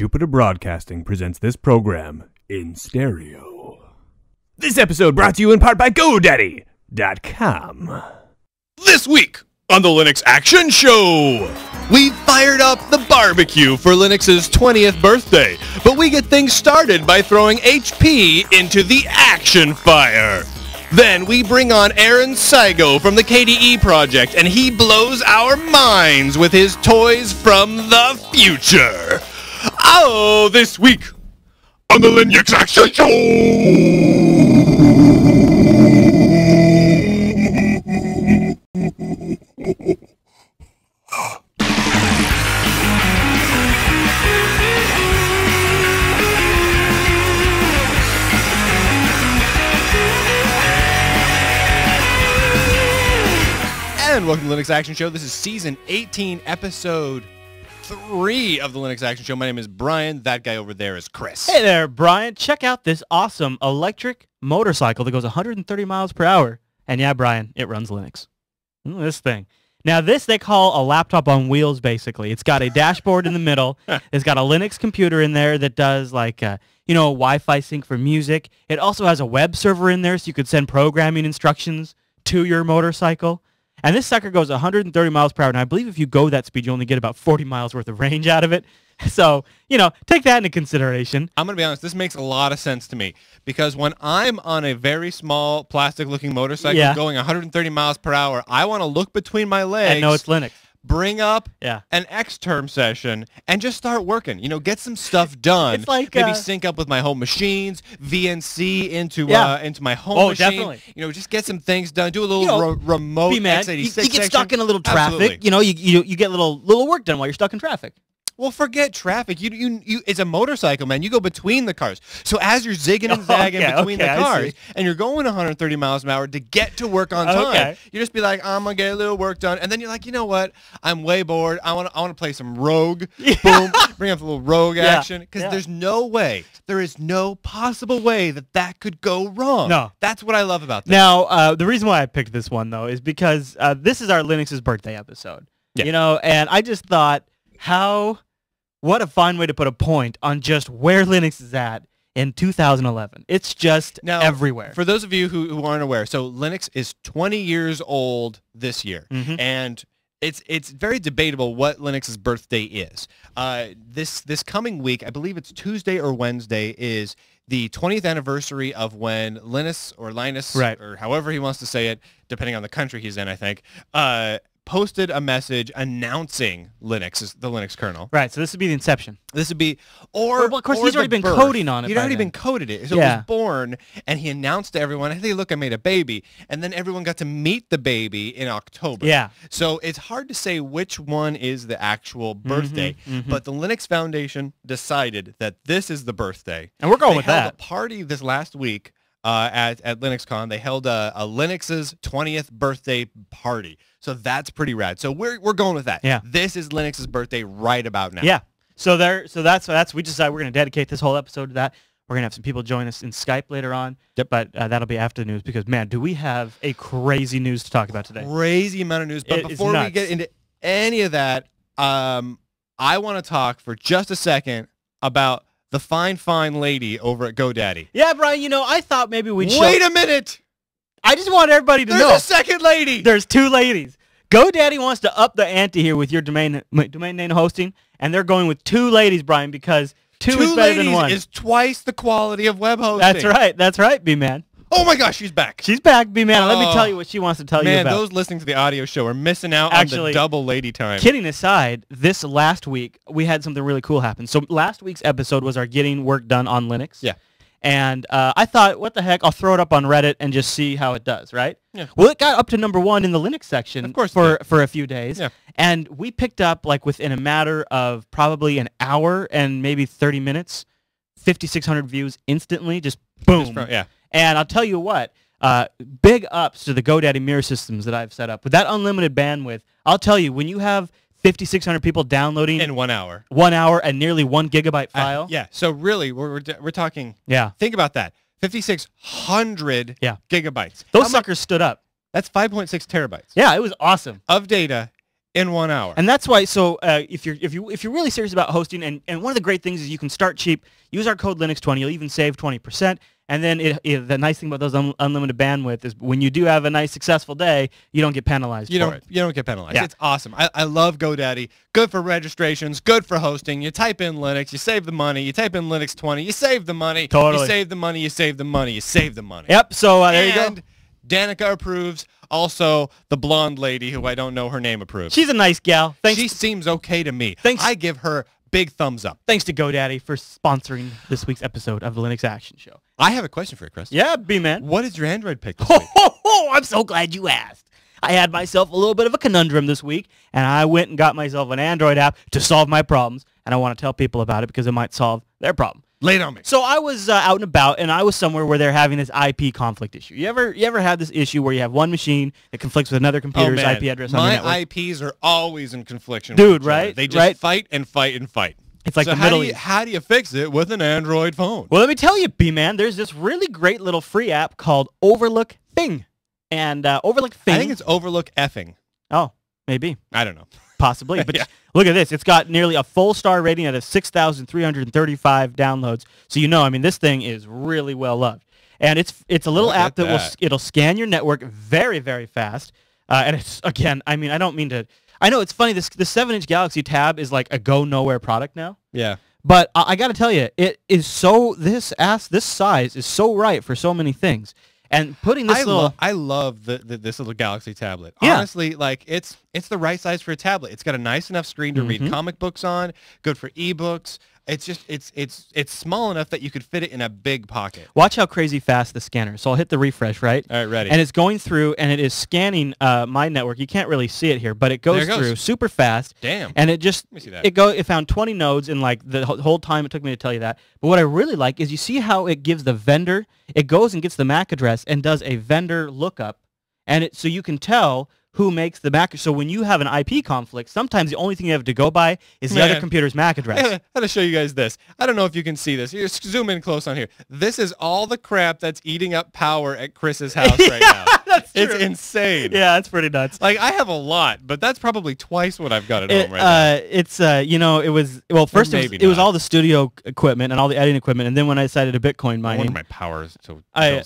Jupiter Broadcasting presents this program in stereo. This episode brought to you in part by GoDaddy.com. This week on the Linux Action Show, we fired up the barbecue for Linux's 20th birthday, but we get things started by throwing HP into the action fire. Then we bring on Aaron Siego from the KDE project, and he blows our minds with his toys from the future. Oh, this week on the Linux Action Show. And welcome to the Linux Action Show. This is Season 18, Episode 3 of the Linux Action Show. My name is Brian. That guy over there is Chris. Hey there, Brian. Check out this awesome electric motorcycle that goes 130 miles per hour. And yeah, Brian, it runs Linux. This thing. Now, this they call a laptop on wheels, basically. It's got a dashboard in the middle. It's got a Linux computer in there that does, like, Wi-Fi sync for music. It also has a web server in there, so you could send programming instructions to your motorcycle. And this sucker goes 130 miles per hour. And I believe if you go that speed, you only get about 40 miles worth of range out of it. So, take that into consideration. I'm going to be honest, this makes a lot of sense to me. Because when I'm on a very small plastic-looking motorcycle going 130 miles per hour, I want to look between my legs. And know it's Linux. Bring up an X-term session and just start working. Get some stuff done. It's like maybe sync up with my home machines, VNC into my home machine. Definitely. Just get some things done. Do a little remote x86 You get stuck in a little traffic. Absolutely. You get a little work done while you're stuck in traffic. Well, forget traffic. You it's a motorcycle, man. You go between the cars. So as you're zigging and zagging between the cars, and you're going 130 miles an hour to get to work on time, you just be like, I'm gonna get a little work done, and then you're like, you know what? I'm way bored. I want to play some Rogue. Boom, bring up a little Rogue action, because there's no way, there is no possible way that could go wrong. No, that's what I love about this. Now, the reason why I picked this one though is because this is our Linux's birthday episode. Yeah. And I just thought, what a fine way to put a point on just where Linux is at in 2011. It's just everywhere. For those of you who aren't aware, so Linux is 20 years old this year, and it's very debatable what Linux's birthday is. This coming week, I believe it's Tuesday or Wednesday, is the 20th anniversary of when Linus, or however he wants to say it, depending on the country he's in, I think, posted a message announcing the Linux kernel. Right, so this would be the inception. This would be, well, of course, he's already been coding on it. He'd already been coded it. So it was born, and he announced to everyone, hey, look, I made a baby. And then everyone got to meet the baby in October. Yeah. So it's hard to say which one is the actual birthday, but the Linux Foundation decided that this is the birthday. And we're going with that. They held a party this last week at LinuxCon. They held a Linux's 20th birthday party. So that's pretty rad. So we're going with that. Yeah. This is Linux's birthday right about now. Yeah. So that's we decided we're going to dedicate this whole episode to that. We're going to have some people join us in Skype later on. Yep. But that'll be after the news because, man, do we have a crazy news to talk about today. Crazy amount of news. But before we get into any of that, I want to talk for just a second about the fine lady over at GoDaddy. Yeah, Brian, I thought maybe we'd Wait a minute! I just want everybody to know. There's a second lady! There's two ladies. GoDaddy wants to up the ante here with your domain name hosting, and they're going with two ladies, Brian, because two is better than one. Is twice the quality of web hosting. That's right, B-Man. Oh my gosh, she's back. She's back, B-Man. Let me tell you what she wants to tell you about. Man, those listening to the audio show are missing out on the double lady time. Kidding aside, this last week, we had something really cool happen. So last week's episode was our Getting Work Done on Linux. Yeah. And I thought, what the heck, I'll throw it up on Reddit and just see how it does, right? Yeah. Well, it got up to #1 in the Linux section of course for a few days. Yeah. And we picked up, like, within a matter of probably an hour and maybe 30 minutes, 5,600 views instantly, just boom. And I'll tell you what, big ups to the GoDaddy mirror systems that I've set up. With that unlimited bandwidth, I'll tell you, when you have 5,600 people downloading in 1 hour. 1 hour and nearly 1 gigabyte file. Yeah. So really, we're talking. Yeah. Think about that. 5,600 gigabytes. Those suckers stood up. That's 5.6 terabytes. Yeah, it was awesome. Of data in 1 hour. And that's why. So if you're really serious about hosting, and one of the great things is you can start cheap. Use our code Linux20. You'll even save 20%. And then the nice thing about those unlimited bandwidth is when you do have a nice successful day, you don't get penalized for it. You don't get penalized. Yeah. It's awesome. I love GoDaddy. Good for registrations. Good for hosting. You type in Linux, you save the money. You type in Linux 20, you save the money. Totally. You save the money. You save the money. You save the money. Yep. So there you go. And Danica approves. Also, the blonde lady, who I don't know her name, approves. She's a nice gal. She seems okay to me. Thanks. I give her big thumbs up. Thanks to GoDaddy for sponsoring this week's episode of the Linux Action Show. I have a question for you, Chris. Yeah, B-Man. What is your Android pick this week? I'm so glad you asked. I had myself a little bit of a conundrum this week, and I went and got myself an Android app to solve my problems, and I want to tell people about it because it might solve their problem. Lay it on me. So I was out and about, and I was somewhere where they're having this IP conflict issue. You ever had this issue where you have one machine that conflicts with another computer's IP address on the network? My IPs are always in confliction Dude, with each other. right? They just Right? fight and fight and fight. It's like so the how Middle do you, East. how do you fix it with an Android phone? Well, let me tell you, B-Man, there's this really great little free app called Overlook Thing. And Overlook Thing... I think it's Overlook effing. Oh, maybe. I don't know. Possibly. But Yeah. look at this. It's got nearly a full star rating out of 6,335 downloads. So this thing is really well loved. And it's a little Look app at that it'll scan your network very, very fast. And it's, again, I don't mean to... I know it's funny. The 7-inch Galaxy Tab is like a go-nowhere product now. Yeah. But I got to tell you, it is so... This size is so right for so many things. And putting this I love this little Galaxy tablet. Yeah. Honestly, like it's the right size for a tablet. It's got a nice enough screen to read comic books on. Good for ebooks. It's just it's small enough that you could fit it in a big pocket. Watch how crazy fast the scanner. So I'll hit the refresh, right? All right, ready. And it's going through, and it is scanning my network. You can't really see it here, but it goes through super fast. Damn. And it just Let me see that. it found 20 nodes in like the whole time it took me to tell you that. But what I really like is you see how it gives the vendor. It goes and gets the MAC address and does a vendor lookup, and so you can tell who makes the MAC. So when you have an IP conflict, sometimes the only thing you have to go by is the other computer's MAC address. I gotta show you guys this. I don't know if you can see this. Here, zoom in close on here. This is all the crap that's eating up power at Chris's house right now. That's It's true. insane. Yeah, that's pretty nuts. Like, I have a lot, but that's probably twice what I've got at home right now. It's it was first maybe it was not. all the studio equipment and all the editing equipment, and then when I decided to Bitcoin No wonder mining, my power is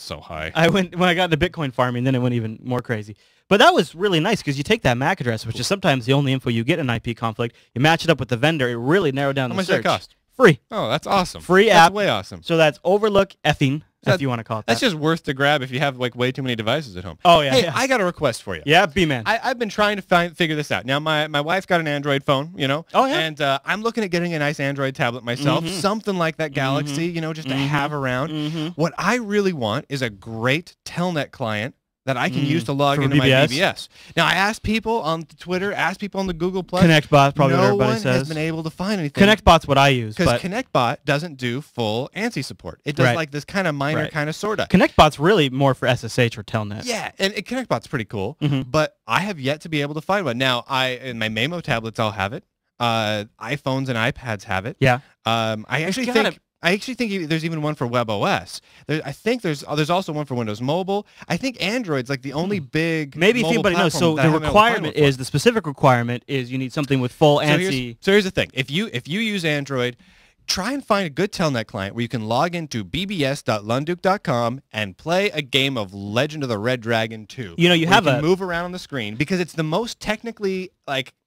so high. when I got into Bitcoin farming, then it went even more crazy. But that was really nice because you take that MAC address, which is sometimes the only info you get in an IP conflict, you match it up with the vendor, it really narrowed down How the much search. does that cost? Free. Oh, that's awesome. Free That's app. way awesome. So that's Overlook effing, if you want to call it that. That's just worth to grab if you have like way too many devices at home. Oh, yeah, Hey, yeah. I got a request for you. Yeah, B-Man. I've been trying to figure this out. Now, my wife's got an Android phone, Oh, yeah. and I'm looking at getting a nice Android tablet myself, something like that Galaxy, just to have around. What I really want is a great Telnet client that I can use to log For into my BBS? BBS. Now, I asked people on Twitter, asked people on the Google+. ConnectBot, probably what no everybody one says. has been able to find anything. ConnectBot's what I use. Because But ConnectBot doesn't do full ANSI support. It does Right. like this kind of minor, Right. kind of, sort of. ConnectBot's really more for SSH or Telnet. Yeah, and ConnectBot's pretty cool, Mhm. but I have yet to be able to find one. Now, in my Mamo tablets, I'll have it. iPhones and iPads have it. Yeah. I actually think there's even one for WebOS. I think there's also one for Windows Mobile. I think Android's like the only big Maybe if mobile anybody knows. platform So that the I haven't been able to find requirement one for. is, the specific requirement is you need something with full ANSI. So here's the thing. If you use Android, try and find a good Telnet client where you can log into bbs.lunduke.com and play a game of Legend of the Red Dragon 2. You where have can a- move around on the screen because it's the most technically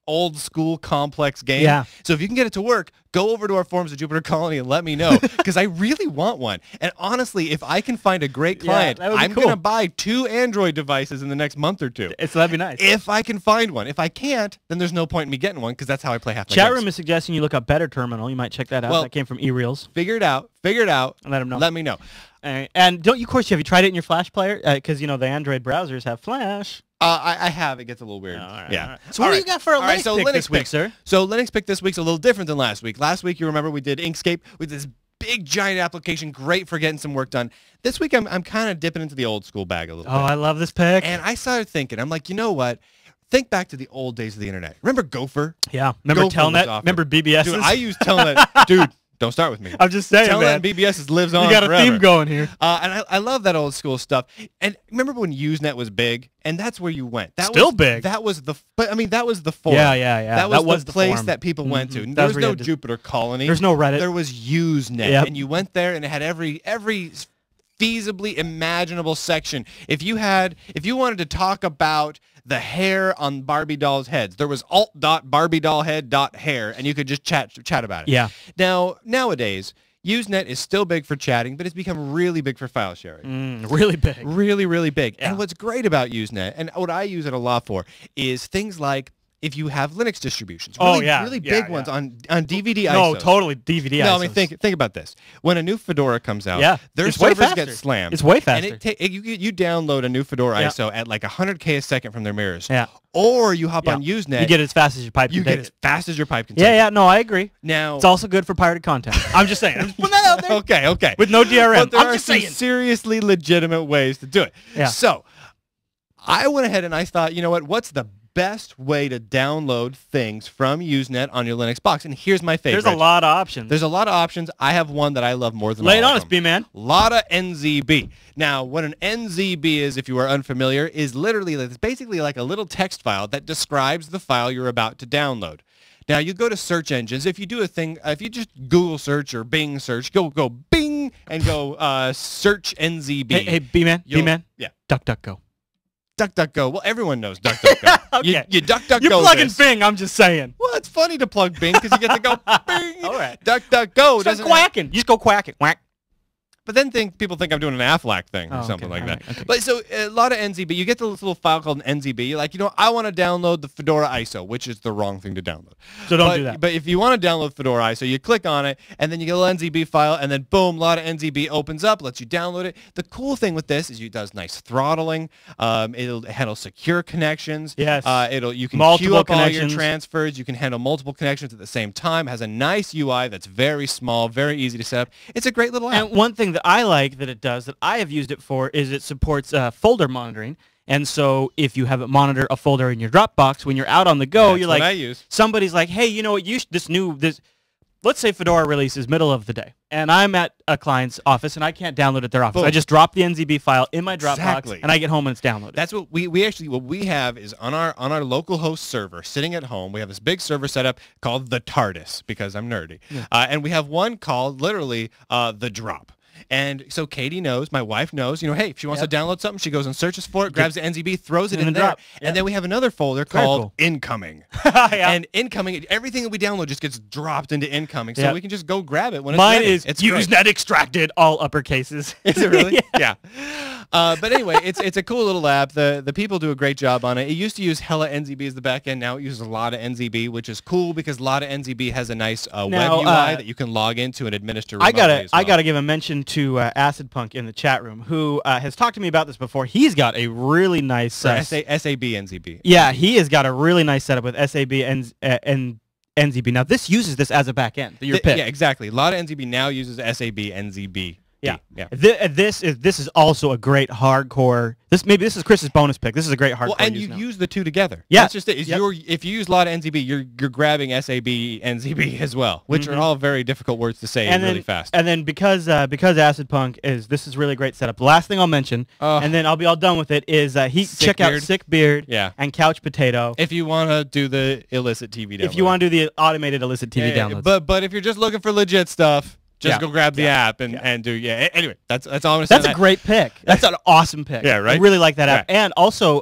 old school complex game. Yeah. So if you can get it to work, go over to our forums of Jupiter Colony and let me know because I really want one. And honestly, if I can find a great client, that would be I'm cool. going to buy 2 Android devices in the next month or 2. So that'd be nice. If I can find one. If I can't, then there's no point in me getting one because that's how I play half my Chat games. room is suggesting you look up Better Terminal. You might check that out. Well- That came from eReels. Figure it out. And let 'em know. Let me know. And don't you, of course, have you tried it in your Flash player? Because, the Android browsers have Flash. I have. It gets a little weird. All right, yeah. all right. So what do you got for a Linux pick this week, sir? So Linux pick this week's a little different than last week. Last week, you remember, we did Inkscape with this big, giant application, great for getting some work done. This week, I'm kind of dipping into the old school bag a little Oh, bit. I love this pick. And I started thinking, I'm like, you know what? Think back to the old days of the internet. Remember Gopher? Yeah. Remember Gopher was Telnet? offered. Remember BBS? Dude, I used Telnet. Dude, Don't start with me. I'm just saying, Tell man. that BBS lives on You got forever. a theme going here. And I love that old school stuff. And remember when Usenet was big? And that's where you went. That Still was big. That was the. But I mean, that was the forum. Yeah. That was the place forum. that people went to. Mhm. There That was where you no had to- Jupiter Colony. There's no Reddit. There was Usenet, Yep. and you went there, and it had every feasibly imaginable section. If you wanted to talk about the hair on Barbie dolls' heads, there was alt.barbiedollhead.hair, and you could just chat about it. Yeah. Now, nowadays, Usenet is still big for chatting, but it's become really big for file sharing. Really big. Really, really big. Yeah. And what's great about Usenet, and what I use it a lot for, is things like if you have Linux distributions. Really big ones on DVD ISOs. No, totally DVD No, ISOs. I mean, think about this. When a new Fedora comes out, their it's way servers get faster. slammed. It's way faster. And you download a new Fedora ISO at like 100K a second from their mirrors. Yeah. Or you hop on Usenet. You get it as fast as your pipe You can get take as it. fast as your pipe can take. Yeah, no, I agree. Now, It's also good for pirated content. I'm just saying. I'm just putting that out there. okay. With no DRM. But there I'm are just some saying. seriously legitimate ways to do it. Yeah. So I went ahead and I thought, you know what? What's the best way to download things from Usenet on your Linux box? And here's my favorite. There's a lot of options. There's a lot of options. I have one that I love more than Lay it all on of us, them. B-man. Lotta NZB. Now, what an NZB is, if you are unfamiliar, is literally, it's basically like a little text file that describes the file you're about to download. Now, you go to search engines. If you do a thing, if you just Google search or Bing search, go Bing and go search NZB. Hey, B-man. Yeah. DuckDuckGo. DuckDuckGo. Well, everyone knows DuckDuckGo. Okay. You DuckDuckGo You're plugging this. Bing, I'm just saying. Well, it's funny to plug Bing because you get to go Bing. All right. DuckDuckGo Start doesn't. quacking. You just go quacking. Quack. But then people think I'm doing an Aflac thing or Oh, something okay, like that. all right, okay. But so a lot of NZB, you get this little file called an NZB. You're like, I want to download the Fedora ISO, which is the wrong thing to download. So don't do that. But if you want to download Fedora ISO, you click on it, and then you get a little NZB file, and then boom, a lot of NZB opens up, lets you download it. The cool thing with this is it does nice throttling. It'll handle secure connections. Yes. You can Multiple queue up all your connections. transfers. You can handle multiple connections at the same time. It has a nice UI that's very small, very easy to set up. It's a great little app. And one thing that I like that it does that I have used it for is it supports folder monitoring. And so if you have it monitor a folder in your Dropbox, when you're out on the go, That's you're what like, I use. somebody's like, hey, you know what, let's say Fedora releases middle of the day, and I'm at a client's office, and I can't download it at their office. Boom. I just drop the NZB file in my Dropbox, Exactly. and I get home and it's downloaded. That's what what we have is on our local host server sitting at home. We have this big server set up called the TARDIS because I'm nerdy, and we have one called literally the Drop. And so Katie knows, my wife knows, hey, if she wants to download something, she goes and searches for it, grabs the NZB, throws it in the there. Drop. And then we have another folder Very called cool. Incoming. Yeah. And Incoming, everything that we download just gets dropped into Incoming. So Yeah. we can just go grab it when Mine it's ready. is It's great. Usenet extracted, all uppercases. Is it really? Yeah. But anyway, it's a cool little app. The people do a great job on it. It used to use hella NZB as the backend. Now it uses a lot of NZB, which is cool because a lot of NZB has a nice web UI that you can log into and administer remotely as well. I gotta give a mention to Acid Punk in the chat room, who has talked to me about this before. He's got a really nice SAB NZB. Yeah, he has got a really nice setup with SAB and NZB. Now this uses this as a backend. Your pick. Yeah, exactly. A lot of NZB now uses SAB NZB. Yeah. Yeah. This is also a great hardcore. This is Chris's bonus pick. This is a great hardcore. Well, and use you now. use the two together. Yeah. That's just it. If you use a lot of NZB, you're grabbing SAB NZB as well, which are all very difficult words to say and really then, fast. And then because Acid Punk this is really great setup. The last thing I'll mention, and then I'll be all done with it, is check out Sick Beard and Couch Potato. If you want to do the illicit TV download. If you want to do the automated illicit TV downloads. But if you're just looking for legit stuff, just go grab the app and do Anyway, that's all I'm gonna say. That's a great pick. That's an awesome pick. Yeah, right? I really like that app. Right. And also,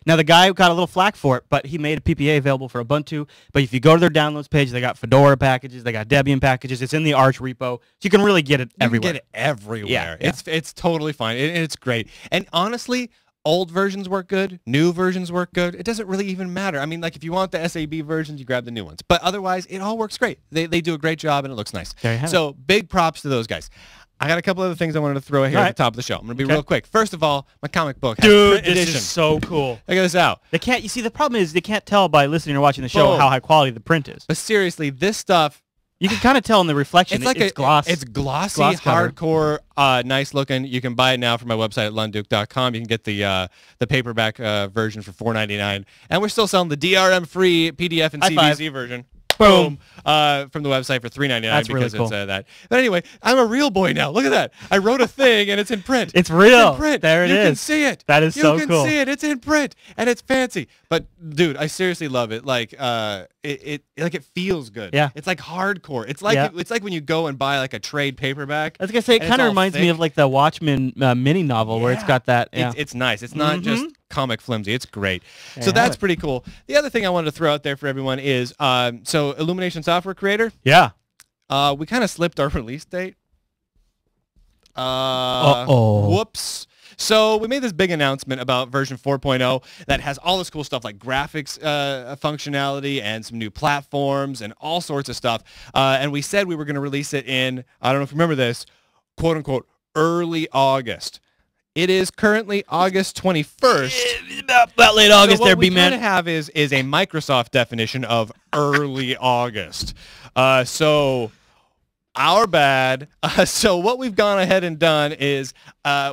now the guy got a little flack for it, but he made a PPA available for Ubuntu. But if you go to their downloads page, they got Fedora packages, they got Debian packages. It's in the Arch repo, so you can really get it everywhere. You can get it everywhere. Yeah. It's totally fine. It's great. And honestly, old versions work good. New versions work good. It doesn't really even matter. I mean, like if you want the SAB versions, you grab the new ones. But otherwise, it all works great. They do a great job and it looks nice. There you have so big props to those guys. I got a couple other things I wanted to throw here at the top of the show. I'm going to be real quick. First of all, my comic book has Dude, print this edition. is so cool. Look at this out. They can't. You see, the problem is they can't tell by listening or watching the show Boom. how high quality the print is. But seriously, this stuff, You can kind of tell in the reflection. it's like it's gloss. It's glossy, Gloss cover. hardcore, nice looking. You can buy it now from my website at lunduke.com. You can get the paperback version for $4.99, and we're still selling the DRM free PDF and High five. CBC version. Boom. From the website for $3.99 That's really because cool. it's that. But anyway, I'm a real boy now. Look at that. I wrote a thing and it's in print. It's real. It's in print. There it you is. You can see it. That is so cool. You can see it. It's in print and it's fancy. But dude, I seriously love it. Like it feels good. Yeah. It's like hardcore. It's like it's like when you go and buy like a trade paperback. I was gonna say it and kind it's of all reminds me thick. of like the Watchmen mini novel where it's got that. Yeah. It's nice. It's not just comic flimsy. It's great. There So you have that's it. pretty cool. The other thing I wanted to throw out there for everyone is so Illumination Software Creator. Yeah. We kind of slipped our release date. Uh-oh. Whoops. So we made this big announcement about version 4.0 that has all this cool stuff like graphics functionality and some new platforms and all sorts of stuff. And we said we were going to release it in, I don't know if you remember this, quote unquote, early August. It is currently August 21st. About late August So there, what we B-Man. kind of have is a Microsoft definition of early August. So our bad. So what we've gone ahead and done is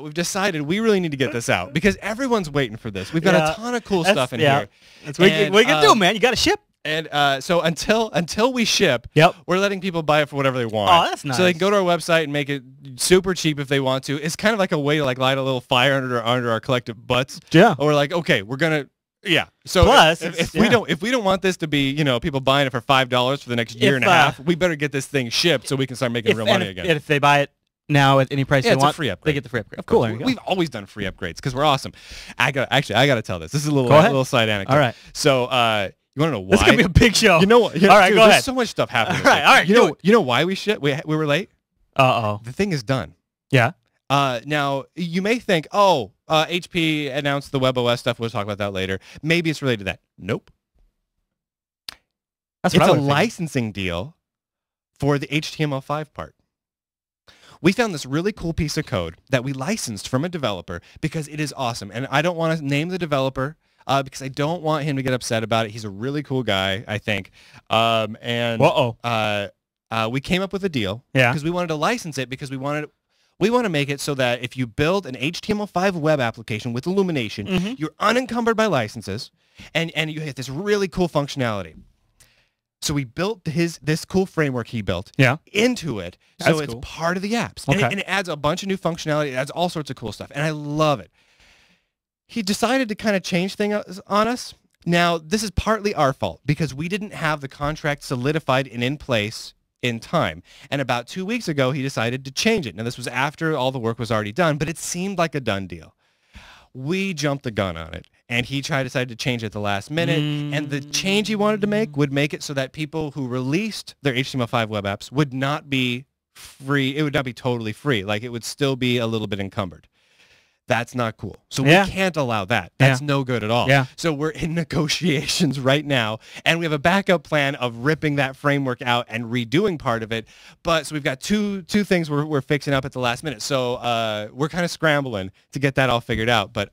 we've decided we really need to get this out because everyone's waiting for this. We've got a ton of cool stuff in here. That's what you can do, man. You got to ship. And so until we ship, we're letting people buy it for whatever they want. Oh, that's nice. So they can go to our website and make it super cheap if they want to. It's kind of like a way to like light a little fire under our collective butts. Yeah. Or we're like, okay, we're gonna. Yeah. So Plus, if we don't want this to be people buying it for $5 for the next year and a half, we better get this thing shipped so we can start making real money again. And if they buy it now at any price they it's want, a free upgrade. they get the free upgrade. Of course, Cool, there you go. we've always done free upgrades because we're awesome. I got to tell this. This is a Go ahead. little side anecdote. All right. So you want to know why? This is gonna be a big show. You know what? All right, dude, go there's ahead. so much stuff happening. All right, You know why we were late? Uh-oh. The thing is done. Yeah. Now you may think, HP announced the WebOS stuff. We'll talk about that later. Maybe it's related to that. Nope. That's It's what I a would've figured. licensing deal for the HTML5 part. We found this really cool piece of code that we licensed from a developer because it is awesome. And I don't want to name the developer because I don't want him to get upset about it. He's a really cool guy, I think. We came up with a deal because we wanted to license it because we want to make it so that if you build an HTML5 web application with Illumination, you're unencumbered by licenses and you get this really cool functionality. So we built this cool framework he built into it. So That's it's cool. part of the apps. Okay. And it adds a bunch of new functionality. It adds all sorts of cool stuff. And I love it. He decided to kind of change things on us. Now, this is partly our fault because we didn't have the contract solidified and in place in time. And about 2 weeks ago, he decided to change it. Now, this was after all the work was already done, but it seemed like a done deal. We jumped the gun on it, and he decided to change it at the last minute. And the change he wanted to make would make it so that people who released their HTML5 web apps would not be free. It would not be totally free. Like, it would still be a little bit encumbered. That's not cool. So we can't allow that. That's no good at all. Yeah. So we're in negotiations right now, and we have a backup plan of ripping that framework out and redoing part of it. But so we've got two things we're fixing up at the last minute. So we're kind of scrambling to get that all figured out. But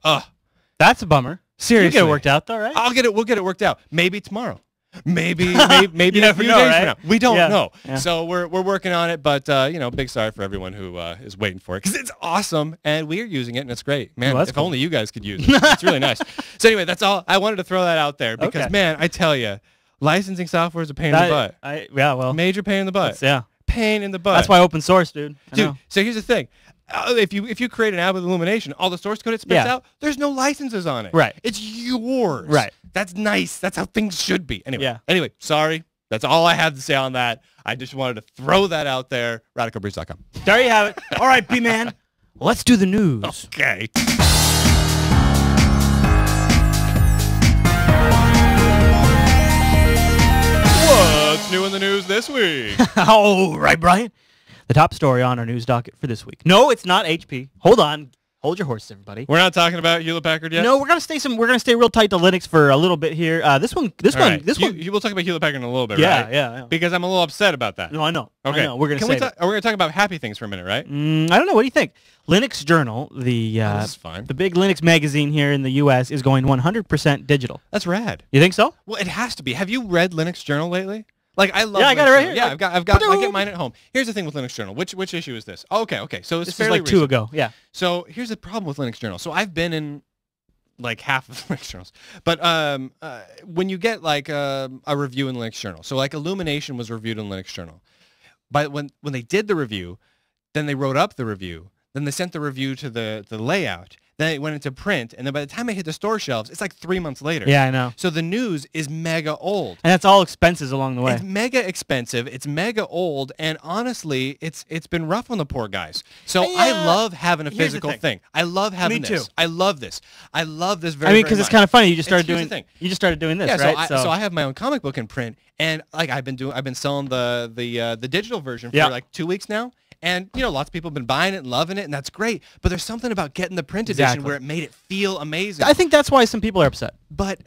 That's a bummer. seriously, You get it worked out though, right? We'll get it worked out. Maybe tomorrow. Maybe a few days from now. We don't know. Yeah. So we're working on it, but big sorry for everyone who is waiting for it because it's awesome and we're using it and it's great. Man, Well, that's if cool. only you guys could use it. It's really nice. So anyway, that's all. I wanted to throw that out there because man, I tell you, licensing software is a pain in the butt. Major pain in the butt. Pain in the butt. That's why open source, dude. Dude, so here's the thing. If you create an app with Illumination, all the source code it spits out, there's no licenses on it. Right. It's yours. Right. That's nice. That's how things should be. Anyway. Yeah. Anyway, sorry. That's all I had to say on that. I just wanted to throw that out there. RadicalBreeze.com. There you have it. All right, B-Man. Let's do the news. Okay. What's new in the news this week? All right, Brian. The top story on our news docket for this week. No, it's not HP. Hold on. Hold your horses, everybody. We're not talking about Hewlett-Packard yet? No, we're gonna stay real tight to Linux for a little bit here. This one. You will talk about Hewlett-Packard in a little bit, right? Yeah. Because I'm a little upset about that. No, I know. Okay. I know. We're gonna We're save it. going to talk about happy things for a minute, right? I don't know. What do you think? Linux Journal, the this is fine. the big Linux magazine here in the U.S. is going 100% digigital. That's rad. You think so? Well, it has to be. Have you read Linux Journal lately? Like I love. Yeah, I got Linux it right Journal. here. Yeah, I've got. I get mine at home. Here's the thing with Linux Journal. Which issue is this? Oh, okay. So it's This is fairly like 2 recent. ago. Yeah. So here's the problem with Linux Journal. So I've been in like half of the Linux journals. But when you get like a review in Linux Journal, so like Illumination was reviewed in Linux Journal. But when they did the review, then they wrote up the review, then they sent the review to the layout, then it went into print, and then by the time it hit the store shelves, it's like 3 months later. Yeah, I know. So the news is mega old. And that's all expenses along the way. It's mega expensive. It's mega old, and honestly, it's been rough on the poor guys. So I love having a physical thing. I love having Me this. too. I love this. I love this very. I mean, because it's kind of funny. You just started here's doing. the thing. You just started doing this, Yeah, right? so I have my own comic book in print, and like I've been selling the digital version for like 2 weeks now. And, you know, lots of people have been buying it and loving it, and that's great. But there's something about getting the print edition where it made it feel amazing. I think that's why some people are upset. But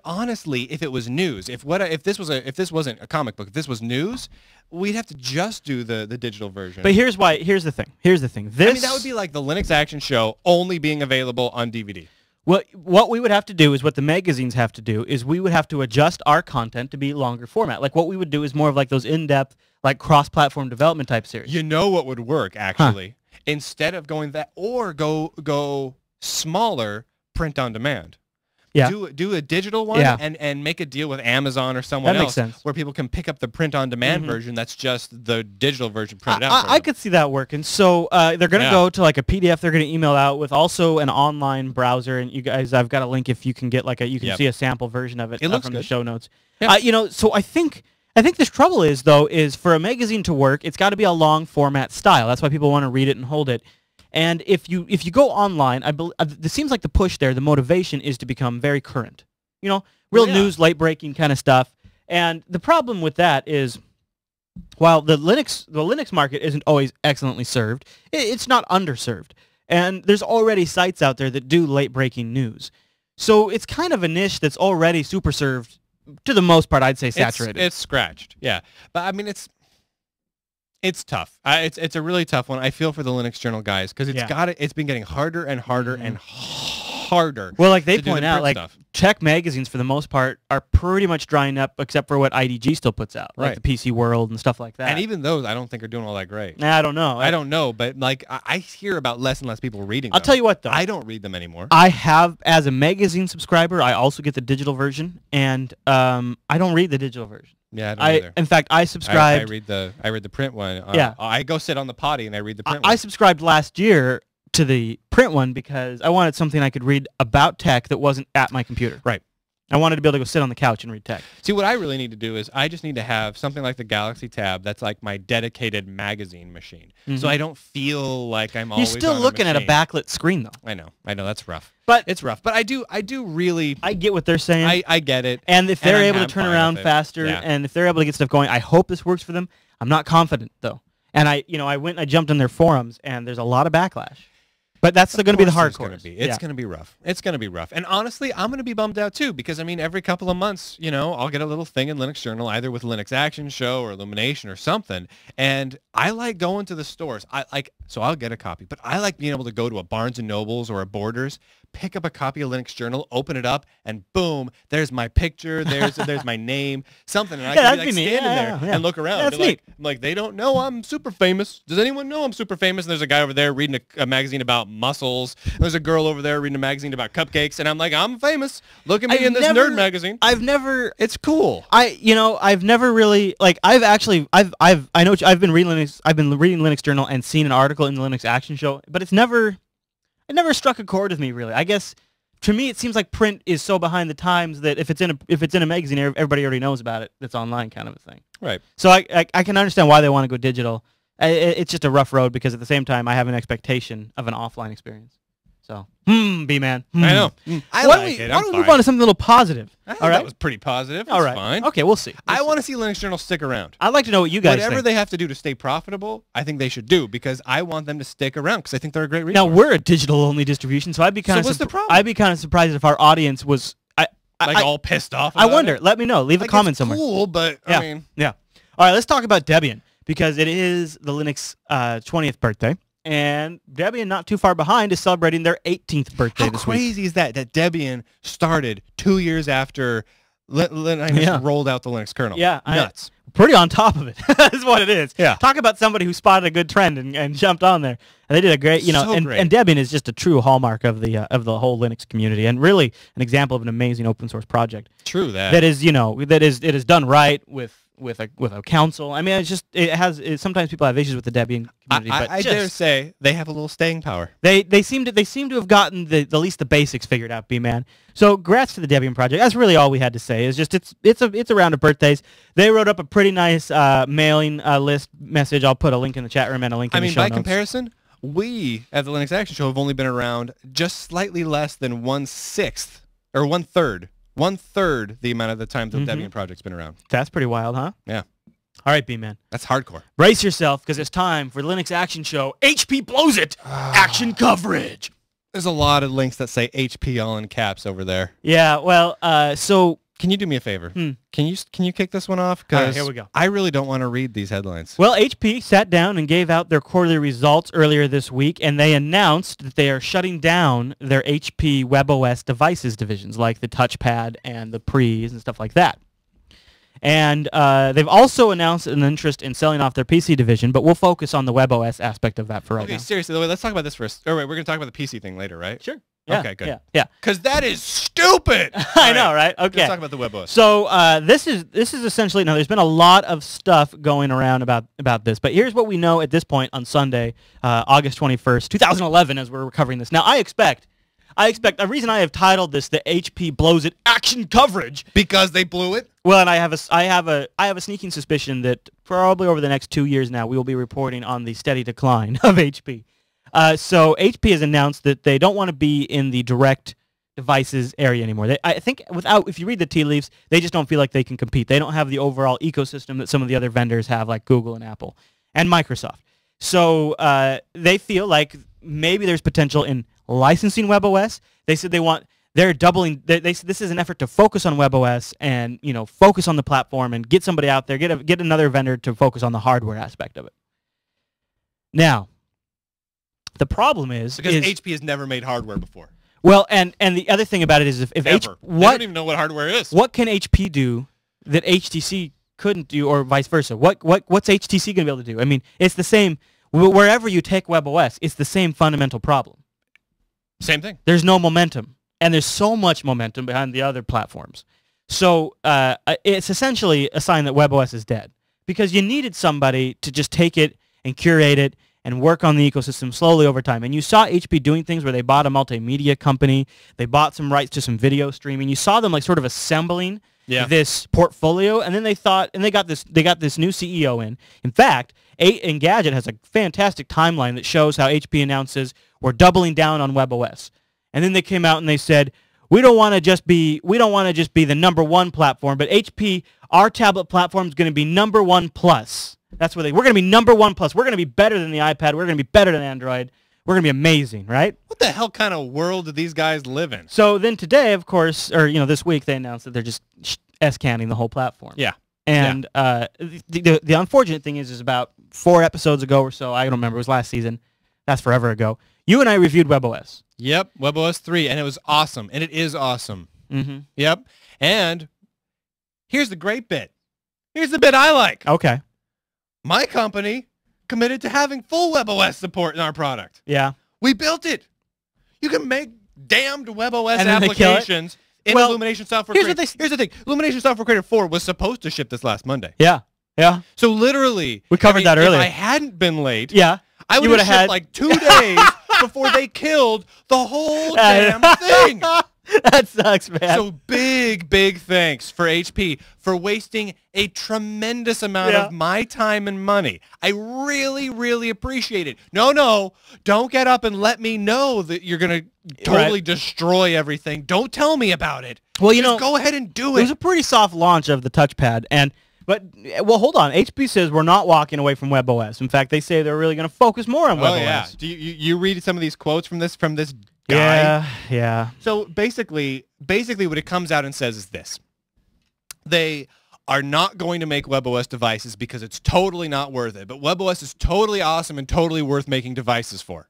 honestly, if it was news, if this wasn't a comic book, if this was news, we'd have to just do the digital version. But here's the thing. This, I mean, that would be like the Linux Action Show only being available on DVD. What we would have to do is what the magazines have to do is we would have to adjust our content to be longer format. Like what we would do is more of like those in-depth, like cross-platform development type series. You know what would work, actually? Instead of going that, or go smaller, print on demand. Yeah. Do a digital one and make a deal with Amazon or someone That makes else sense. where people can pick up the print-on-demand version that's just the digital version printed out. I could see that working. So they're going to go to like a PDF they're going to email out with also an online browser. And you guys, I've got a link if you can get like you can see a sample version of it, looks from good. the show notes. Yeah. You know, so I think this trouble is for a magazine to work, it's got to be a long format style. That's why people want to read it and hold it. And if you go online, it seems like the push there, the motivation is to become very current. You know, real news, late breaking kind of stuff. And the problem with that is, while the Linux market isn't always excellently served, it's not underserved. And there's already sites out there that do late breaking news. So it's kind of a niche that's already super served. To the most part, I'd say saturated. It's scratched, yeah. But I mean, it's tough. It's a really tough one. I feel for the Linux Journal guys because it's been getting harder and harder and harder. Well, like they to do point the out, print like stuff. Czech magazines for the most part are pretty much drying up, except for what IDG still puts out, like the PC World and stuff like that. And even those, I don't think are doing all that great. I don't know. I don't know, but like I hear about less and less people reading them. I'll tell you what, though. I don't read them anymore. I have, as a magazine subscriber, I also get the digital version, and I don't read the digital version. Yeah, I don't either. In fact, I subscribed. I read the print one. Yeah. I go sit on the potty and I read the print one. I subscribed last year to the print one because I wanted something I could read about tech that wasn't at my computer. Right. I wanted to be able to go sit on the couch and read tech. See, what I really need to do is I just need to have something like the Galaxy Tab that's like my dedicated magazine machine. So I don't feel like I'm always You're still on looking at a machine. backlit screen, though. I know, that's rough. But It's rough. But I do really... I get what they're saying. I get it. And if they're I'm able to turn fine around with it. faster, Yeah. and if they're able to get stuff going, I hope this works for them. I'm not confident, though. And I went and I jumped on their forums, and there's a lot of backlash. But that's still going to be the hardcore. It's going to be rough. It's going to be rough. And honestly, I'm going to be bummed out too because I mean, every couple of months, you know, I'll get a little thing in Linux Journal, either with Linux Action Show or Illumination or something. And I like going to the stores. So I'll get a copy. But I like being able to go to a Barnes and Nobles or a Borders, pick up a copy of Linux Journal, open it up, and boom, there's my picture, there's my name, something, and I can be like standing there and look around. That's neat. Like, they don't know I'm super famous. Does anyone know I'm super famous? And there's a guy over there reading a magazine about mussels. And there's a girl over there reading a magazine about cupcakes, and I'm like, I'm famous. Look at me in this nerd magazine. It's cool. I've never really I've been reading Linux Journal and seen an article in the Linux Action Show, but it never struck a chord with me, really. I guess to me it seems like print is so behind the times that if it's in a magazine, everybody already knows about it. That's online kind of a thing. Right. So I can understand why they want to go digital. It's just a rough road because at the same time I have an expectation of an offline experience. So, B-man. I know. I Why like it. don't we move on to something a little positive? I think All right. That was pretty positive. All right. Fine. Okay, we'll see. I want to see Linux Journal stick around. I'd like to know what you guys Whatever think. they have to do to stay profitable, I think they should do because I want them to stick around because I think they're a great resource. Now we're a digital-only distribution, so I'd be kind of what's the problem? I'd be kind of surprised if our audience was all pissed off I about wonder. it. Let me know. Leave a comment it's somewhere. cool, but Yeah. I mean... Yeah. All right, let's talk about Debian because it is the Linux 20th birthday. And Debian, not too far behind, is celebrating their 18th birthday How this week. crazy is that Debian started 2 years after Linux rolled out the Linux kernel? Yeah. Nuts. pretty on top of it. Is what it is. Yeah. Talk about somebody who spotted a good trend and jumped on there. And they did a great, So and great. Debian is just a true hallmark of the whole Linux community, and really an example of an amazing open source project True that. that is, it is done right with a council. I mean, sometimes people have issues with the Debian community, but I dare say they have a little staying power. they seem to have gotten the least the basics figured out, B-Man. So congrats to the Debian project. That's really all we had to say. Is just it's a round of birthdays. They wrote up a pretty nice mailing list message. I'll put a link in the chat room and a link in the show by notes. comparison, we at the Linux Action Show have only been around just slightly less than 1/6 or 1/3 the amount of the time the Debian project's been around. That's pretty wild, huh? Yeah. All right, B-Man. That's hardcore. Brace yourself, because it's time for the Linux Action Show. HP blows it. Action coverage. There's a lot of links that say HP all in caps over there. Yeah, well, so... Can you do me a favor? Can you kick this one off? All right, here we go. I really don't want to read these headlines. Well, HP sat down and gave out their quarterly results earlier this week, and they announced that they are shutting down their HP WebOS devices divisions, like the touchpad and the pre's and stuff like that. And they've also announced an interest in selling off their PC division, but we'll focus on the WebOS aspect of that for right now. Okay, seriously, let's talk about this first. Or wait, we're going to talk about the PC thing later, right? Sure. Yeah, okay, good. Yeah. Because that is stupid. I know, right? Okay. Let's talk about the WebOS. So this is essentially, now there's been a lot of stuff going around about this, but here's what we know at this point on Sunday, August 21st, 2011, as we're recovering this. Now I expect the reason I have titled this the HP blows it action coverage, Because they blew it? well, and I have a sneaking suspicion that probably over the next 2 years now we will be reporting on the steady decline of HP. So HP has announced that they don't want to be in the direct devices area anymore. I think if you read the tea leaves, they just don't feel like they can compete. They don't have the overall ecosystem that some of the other vendors have, like Google and Apple and Microsoft. So they feel like maybe there's potential in licensing WebOS. They said they're doubling. They said this is an effort to focus on WebOS and focus on the platform and get somebody out there, get another vendor to focus on the hardware aspect of it. Now, the problem is Because HP has never made hardware before. Well, and the other thing about it is if Ever. They don't even know what hardware is. What can HP do that HTC couldn't do, or vice versa? What's HTC going to be able to do? I mean, it's the same wherever you take WebOS. It's the same fundamental problem. Same thing. There's no momentum, and there's so much momentum behind the other platforms. So it's essentially a sign that WebOS is dead, because you needed somebody to just take it and curate it and work on the ecosystem slowly over time. And you saw HP doing things where they bought a multimedia company, they bought some rights to some video streaming. You saw them like sort of assembling this portfolio, and then they got this new CEO in. In fact, Engadget has a fantastic timeline that shows how HP announces we're doubling down on WebOS. And then they came out and they said, we don't want to just be the number one platform, but HP, our tablet platform is going to be number one plus. That's what we're going to be number one plus. We're going to be better than the iPad. We're going to be better than Android. We're going to be amazing, right? What the hell kind of world do these guys live in? So then today, of course, or this week, they announced that they're just S-canning the whole platform. Yeah. And the unfortunate thing is about 4 episodes ago or so, I don't remember, it was last season. That's forever ago. You and I reviewed WebOS. Yep, WebOS 3, and it was awesome, and it is awesome. Mm-hmm. Yep, and here's the great bit. Here's the bit I like. Okay. My company committed to having full WebOS support in our product. Yeah. We built it. You can make damned WebOS And then they kill it? applications in Well, Illumination Software here's Creator. Here's the thing. Illumination Software Creator 4 was supposed to ship this last Monday. Yeah. Yeah. So literally, We covered that earlier. If I hadn't been late, Yeah. I would You have would've shipped like 2 days before they killed the whole damn thing. That sucks, man. So big thanks for HP for wasting a tremendous amount of my time and money. I really appreciate it. No, don't get up and let me know that you're going to totally destroy everything. Don't tell me about it. Well, Just go ahead and do it it. was a pretty soft launch of the touchpad, but hold on. HP says we're not walking away from WebOS. In fact, they say they're really going to focus more on WebOS. Oh yeah. Do you read some of these quotes from this guy? Yeah. So basically what it comes out and says is this. They are not going to make WebOS devices because it's totally not worth it, but WebOS is totally awesome and totally worth making devices for.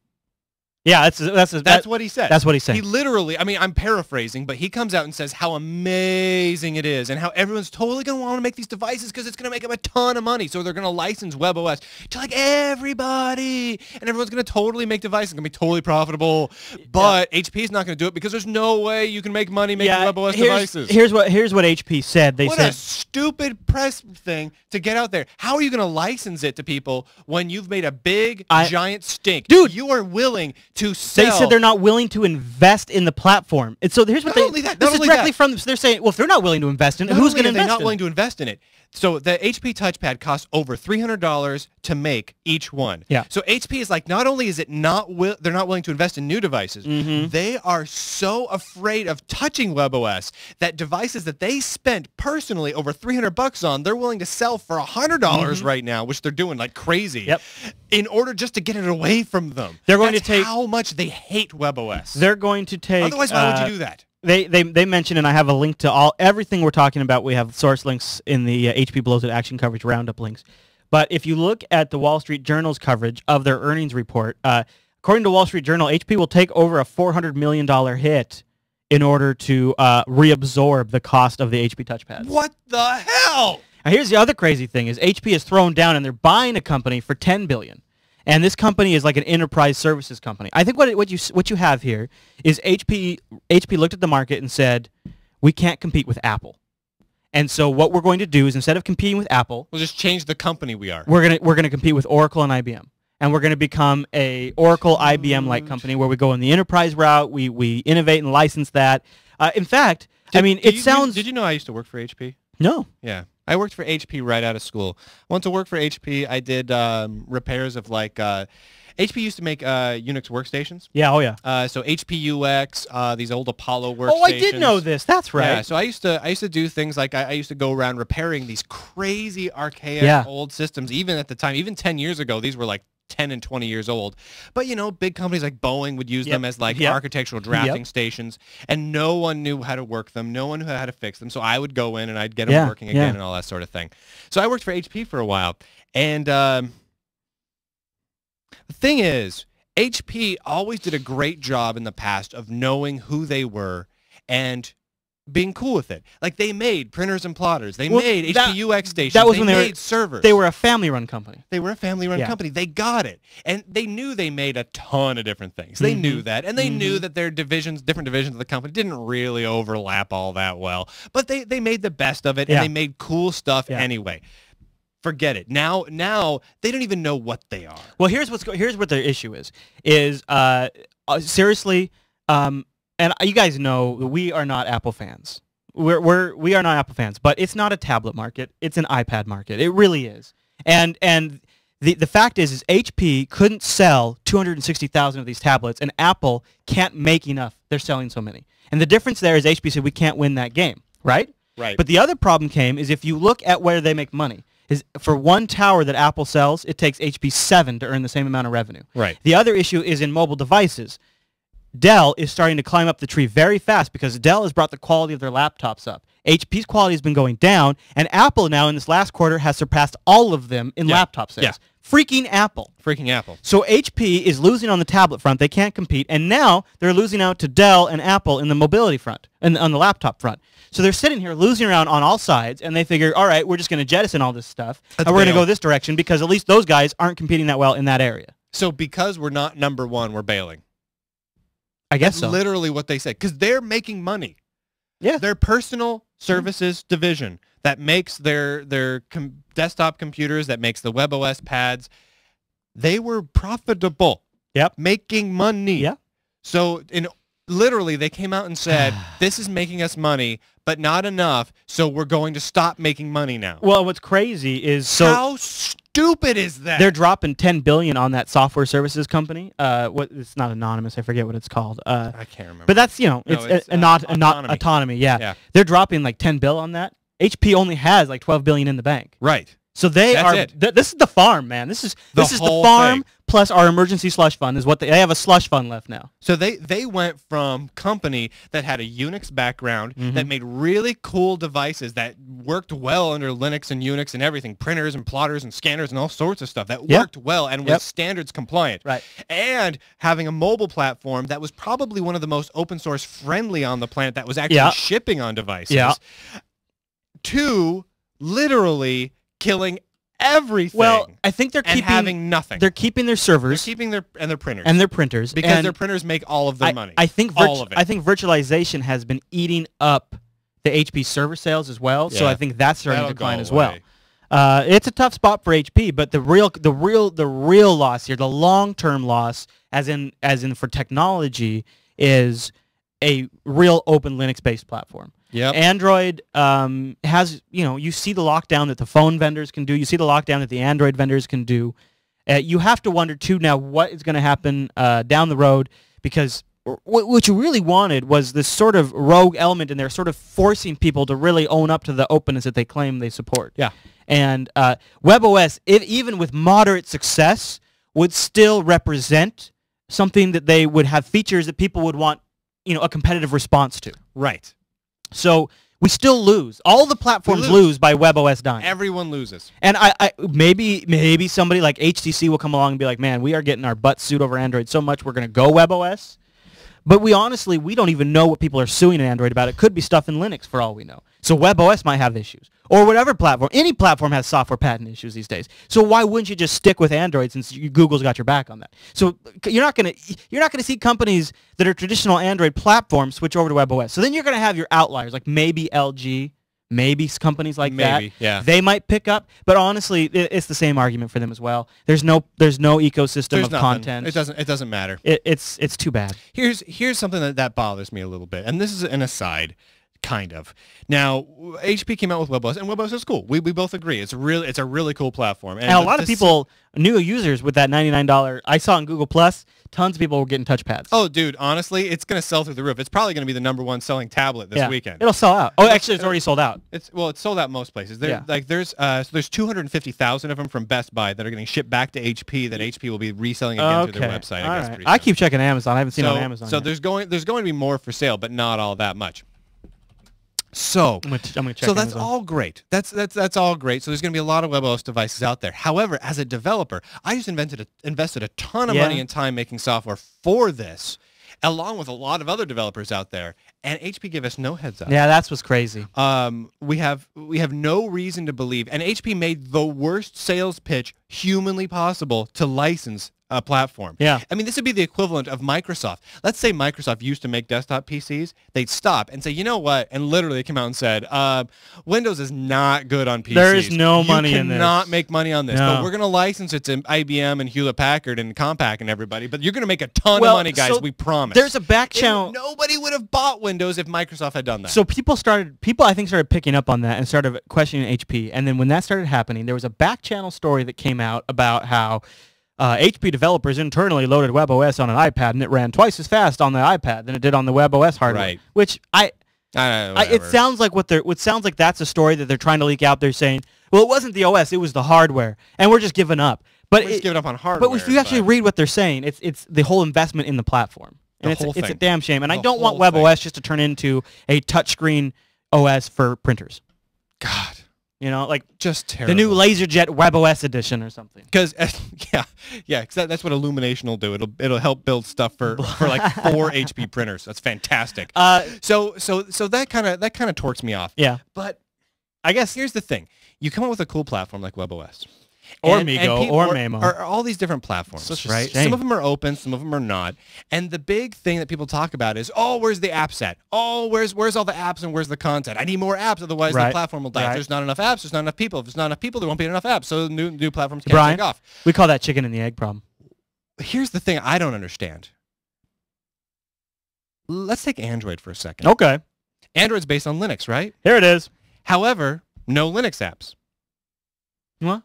Yeah, That's what he said. That's what he's saying. He literally, I mean, I'm paraphrasing, but he comes out and says how amazing it is and how everyone's totally going to want to make these devices because it's going to make them a ton of money. So they're going to license WebOS to like everybody, and everyone's going to totally make devices. It's going to be totally profitable. But HP is not going to do it because there's no way you can make money making WebOS devices. Here's what HP said. They said a stupid press thing to get out there. How are you going to license it to people when you've made a big, giant stink? Dude, you are willing to sell. They said they're not willing to invest in the platform. And so here's what this is directly from them. So they're saying, well, if they're not willing to invest in it, who's going to invest in it? They're not willing to invest in it. So the HP touchpad costs over $300 to make each one. Yeah. So HP is like, not only is it they're not willing to invest in new devices, they are so afraid of touching WebOS that devices that they spent personally over $300 on, they're willing to sell for $100 right now, which they're doing like crazy. Yep. In order just to get it away from them. They're going to take how much they hate WebOS. They're going to take. Otherwise, why would you do that? They mentioned, and I have a link to everything we're talking about. We have source links in the HP Blows It Action Coverage Roundup links. But if you look at the Wall Street Journal's coverage of their earnings report, according to Wall Street Journal, HP will take over a $400 million hit in order to reabsorb the cost of the HP touchpads. What the hell? Now, here's the other crazy thing: is HP is thrown down and they're buying a company for $10 billion. And this company is like an enterprise services company. I think what you have here is HP looked at the market and said, we can't compete with Apple. And so what we're going to do is instead of competing with Apple, we'll just change the company we are. We're gonna compete with Oracle and IBM. And we're going to become a Oracle IBM-like company where we go in the enterprise route, we innovate and license that. In fact, Did you know I used to work for HP? No. Yeah. I worked for HP right out of school. I went to work for HP. I did repairs of like HP used to make Unix workstations. Yeah, oh yeah. So HP-UX, these old Apollo workstations. Oh, I did know this. That's right. Yeah, so I used to do things like I used to go around repairing these crazy archaic old systems. Even at the time, even 10 years ago, these were like 10 and 20 years old. But, you know, big companies like Boeing would use them as like architectural drafting stations, and no one knew how to work them. No one knew how to fix them. So I would go in and I'd get them working again and all that sort of thing. So I worked for HP for a while. And the thing is, HP always did a great job in the past of knowing who they were and being cool with it. Like, they made printers and plotters. They made HP-UX stations. That was they when made servers. They were a family-run company. They were a family-run company. They got it. And they knew they made a ton of different things. They knew that. And they knew that their different divisions of the company didn't really overlap all that well. But they made the best of it, and they made cool stuff anyway. Forget it. Now they don't even know what they are. Well, here's what their issue is seriously, and you guys know we are not Apple fans. We are not Apple fans, but it's not a tablet market. It's an iPad market. It really is. And the fact is HP couldn't sell 260,000 of these tablets, and Apple can't make enough. They're selling so many. And the difference there is HP said we can't win that game, right? Right. But the other problem came is if you look at where they make money, is for one tower that Apple sells, it takes HP 7 to earn the same amount of revenue. Right. The other issue is in mobile devices. Dell is starting to climb up the tree very fast because Dell has brought the quality of their laptops up. HP's quality has been going down, and Apple now in this last quarter has surpassed all of them in laptop sales. Yeah. Freaking Apple. Freaking Apple. So HP is losing on the tablet front. They can't compete, and now they're losing out to Dell and Apple in the mobility front, and on the laptop front. So they're sitting here losing around on all sides, and they figure, all right, we're just going to jettison all this stuff, and we're going to go this direction because at least those guys aren't competing that well in that area. So because we're not number one, we're bailing. I guess That's so. literally what they said, because they're making money. Yeah. Their personal services division that makes their desktop computers, that makes the WebOS pads, they were profitable. Yep. Making money. Yeah. So literally they came out and said, this is making us money, but not enough, so we're going to stop making money now. Well, what's crazy is how stupid is that? They're dropping $10 billion on that software services company. It's not anonymous. I forget what it's called. I can't remember. But that's it's not autonomy. Yeah. They're dropping like $10 billion on that. HP only has like $12 billion in the bank. Right. So they That's are. it. This is the farm, man. This is the whole farm thing. plus our emergency slush fund is what they have a slush fund left now. So they went from company that had a Unix background Mm-hmm. that made really cool devices that worked well under Linux and Unix and everything, printers and plotters and scanners and all sorts of stuff that Yep. worked well and was Yep. standards compliant. Right. And having a mobile platform that was probably one of the most open source friendly on the planet that was actually Yeah. shipping on devices. Yeah. To literally killing everything. Well, I think they're and keeping having nothing. They're keeping their They're servers keeping their printers. and their printers because and their printers make all of their money. I think all of it. I think virtualization has been eating up the HP server sales as well. So Yeah. I think that's starting That'll to decline go as well. away. It's a tough spot for HP, but the real loss here, the long-term loss, as in for technology, is a real open Linux-based platform. Yep. Android has, you see the lockdown that the phone vendors can do. You see the lockdown that the Android vendors can do. You have to wonder, too, now what is going to happen down the road, because what you really wanted was this sort of rogue element in there, sort of forcing people to really own up to the openness that they claim they support. Yeah. And WebOS, even with moderate success, would still represent something that they would have features that people would want, a competitive response to. Right. So we still lose. All the platforms lose by WebOS dying. Everyone loses. And I maybe somebody like HTC will come along and be like, man, we are getting our butts sued over Android so much we're going to go WebOS. But we don't even know what people are suing Android about. It could be stuff in Linux for all we know. So WebOS might have issues. Or whatever platform. Any platform has software patent issues these days. So why wouldn't you just stick with Android since Google's got your back on that? So you're not going to see companies that are traditional Android platforms switch over to WebOS. So then you're going to have your outliers, like maybe LG, maybe companies like that. Yeah. They might pick up, but honestly, it's the same argument for them as well. There's no ecosystem There's of nothing. content. It doesn't matter. It's too bad. Here's something that bothers me a little bit, and this is an aside, kind of. Now, HP came out with WebOS, and WebOS is cool. We both agree. It's a really cool platform. And a lot of people, new users with that $99, I saw in Google Plus, tons of people were getting touchpads. Oh, dude, honestly, it's going to sell through the roof. It's probably going to be the #1 selling tablet this weekend. It'll sell out. Oh, actually, it's already sold out. It's sold out most places. Yeah. There's 250,000 of them from Best Buy that are getting shipped back to HP that HP will be reselling again through their website. All I guess. right. Pretty I soon. keep checking Amazon. I haven't seen it on Amazon. So yet. there's going to be more for sale, but not all that much. So, I'm gonna check so that's Amazon. all great. That's all great. So there's going to be a lot of WebOS devices out there. However, as a developer, I just invested a ton of money and time making software for this, along with a lot of other developers out there, and HP gave us no heads up. Yeah, that's what's crazy. We have no reason to believe, and HP made the worst sales pitch humanly possible to license a platform. Yeah. I mean, this would be the equivalent of Microsoft. Let's say Microsoft used to make desktop PCs. They'd stop and say, you know what? And literally come out and said, Windows is not good on PCs. There is no money in this. You cannot make money on this. No. But we're going to license it to IBM and Hewlett-Packard and Compaq and everybody. But you're going to make a ton of money, guys. so We promise. There's a back channel. Nobody would have bought Windows if Microsoft had done that. So people I think started picking up on that and started questioning HP. And then when that started happening, there was a back channel story that came out about how HP developers internally loaded WebOS on an iPad and it ran twice as fast on the iPad than it did on the WebOS hardware. Right. Which it sounds like that's a story that they're trying to leak out. They're saying, well, it wasn't the OS, it was the hardware, and we're just giving up. But We're just giving up on hardware. But if you actually read what they're saying, it's the whole investment in the platform. And it's a damn shame. And I don't want WebOS just to turn into a touchscreen OS for printers. God. Like just terrible. The new LaserJet WebOS edition or something. Because because that's what Illumination will do. It'll help build stuff for like 4 HP printers. That's fantastic. So that kind of torques me off. Yeah. But I guess here's the thing: you come up with a cool platform like WebOS. Or Migo, or Mamo. Or all these different platforms, right? Some of them are open, some of them are not. And the big thing that people talk about is, where's the app set? Where's all the apps and where's the content? I need more apps, otherwise the platform will die. If there's not enough apps, there's not enough people. If there's not enough people, there won't be enough apps. So new platforms can't take off. We call that chicken and the egg problem. Here's the thing I don't understand. Let's take Android for a second. Okay. Android's based on Linux, right? Here it is. However, no Linux apps. What?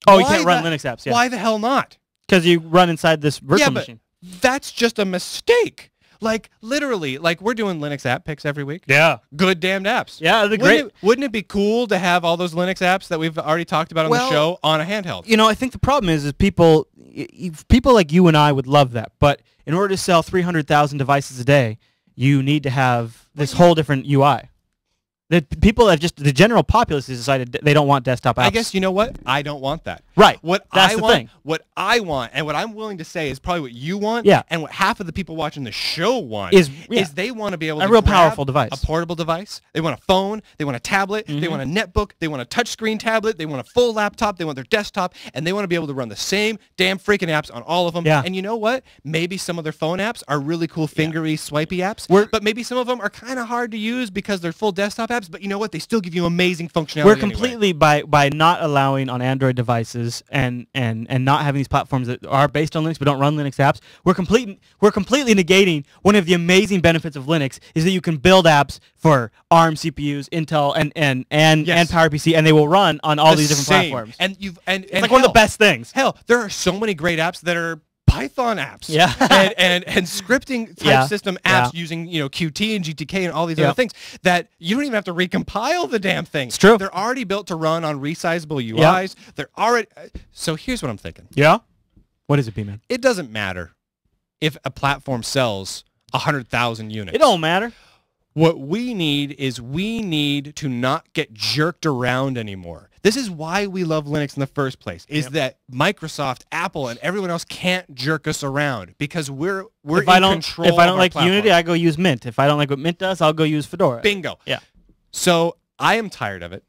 Oh, you can't run Linux apps. Yeah. Why the hell not? Because you run inside this virtual machine. That's just a mistake. Like, literally, like we're doing Linux app picks every week. Yeah. Good damned apps. Yeah, they're great. Wouldn't it be cool to have all those Linux apps that we've already talked about on the show on a handheld? You know, I think the problem is people like you and I would love that, but in order to sell 300,000 devices a day, you need to have this whole different UI. The people have the general populace has decided they don't want desktop apps. I guess you know what? I don't want that. Right. That's the want, thing. What I want, and what I'm willing to say is probably what you want, Yeah. and what half of the people watching the show want is they want to be able a to real grab powerful device, a portable device. They want a phone. They want a tablet. They want a netbook. They want a touchscreen tablet. They want a full laptop. They want their desktop, and they want to be able to run the same damn freaking apps on all of them. Yeah. And you know what? Maybe some of their phone apps are really cool, fingery, swipey apps, but maybe some of them are kind of hard to use because they're full desktop apps. But you know what? They still give you amazing functionality. We're completely by not allowing on Android devices and not having these platforms that are based on Linux but don't run Linux apps. We're completely negating one of the amazing benefits of Linux is that you can build apps for ARM CPUs, Intel, and PowerPC, and they will run on all these different platforms. And it's like one of the best things. Hell, there are so many great apps that are Python apps, and scripting type system apps using Qt and GTK and all these other things that you don't even have to recompile the damn thing. It's true. They're already built to run on resizable UIs. They're already. So here's what I'm thinking. Yeah. What is it, B-Man? It doesn't matter if a platform sells 100,000 units. It don't matter. What we need to not get jerked around anymore. This is why we love Linux in the first place, is that Microsoft, Apple, and everyone else can't jerk us around because we're in control If I don't like platform. Unity, I go use Mint. If I don't like what Mint does, I'll go use Fedora. Bingo. Yeah. So I am tired of it.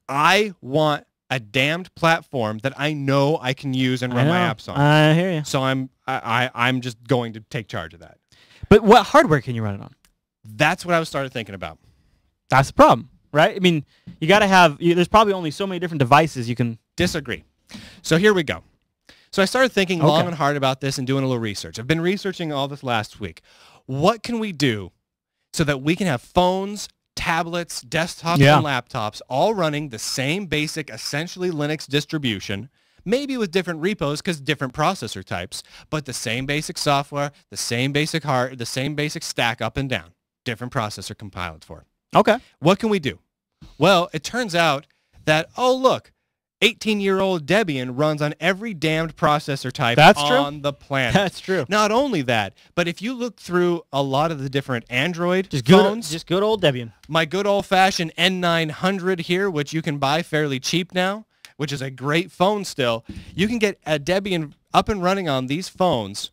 I want a damned platform that I know I can use and run my apps on. I hear you. So I'm just going to take charge of that. But what hardware can you run it on? That's what I started thinking about. That's the problem, right? I mean, you got to have. There's probably only so many different devices you can. Disagree. So here we go. So I started thinking long and hard about this and doing a little research. I've been researching all this last week. What can we do so that we can have phones, tablets, desktops, and laptops all running the same basic, essentially Linux distribution, maybe with different repos because different processor types, but the same basic software, the same basic the same basic stack up and down, different processor compiled for. Okay. What can we do? Well, it turns out that, oh, look, 18-year-old Debian runs on every damned processor type on the planet. That's true. Not only that, but if you look through a lot of the different Android phones, just good old Debian. my good old-fashioned N900 here, which you can buy fairly cheap now, which is a great phone still, you can get a Debian up and running on these phones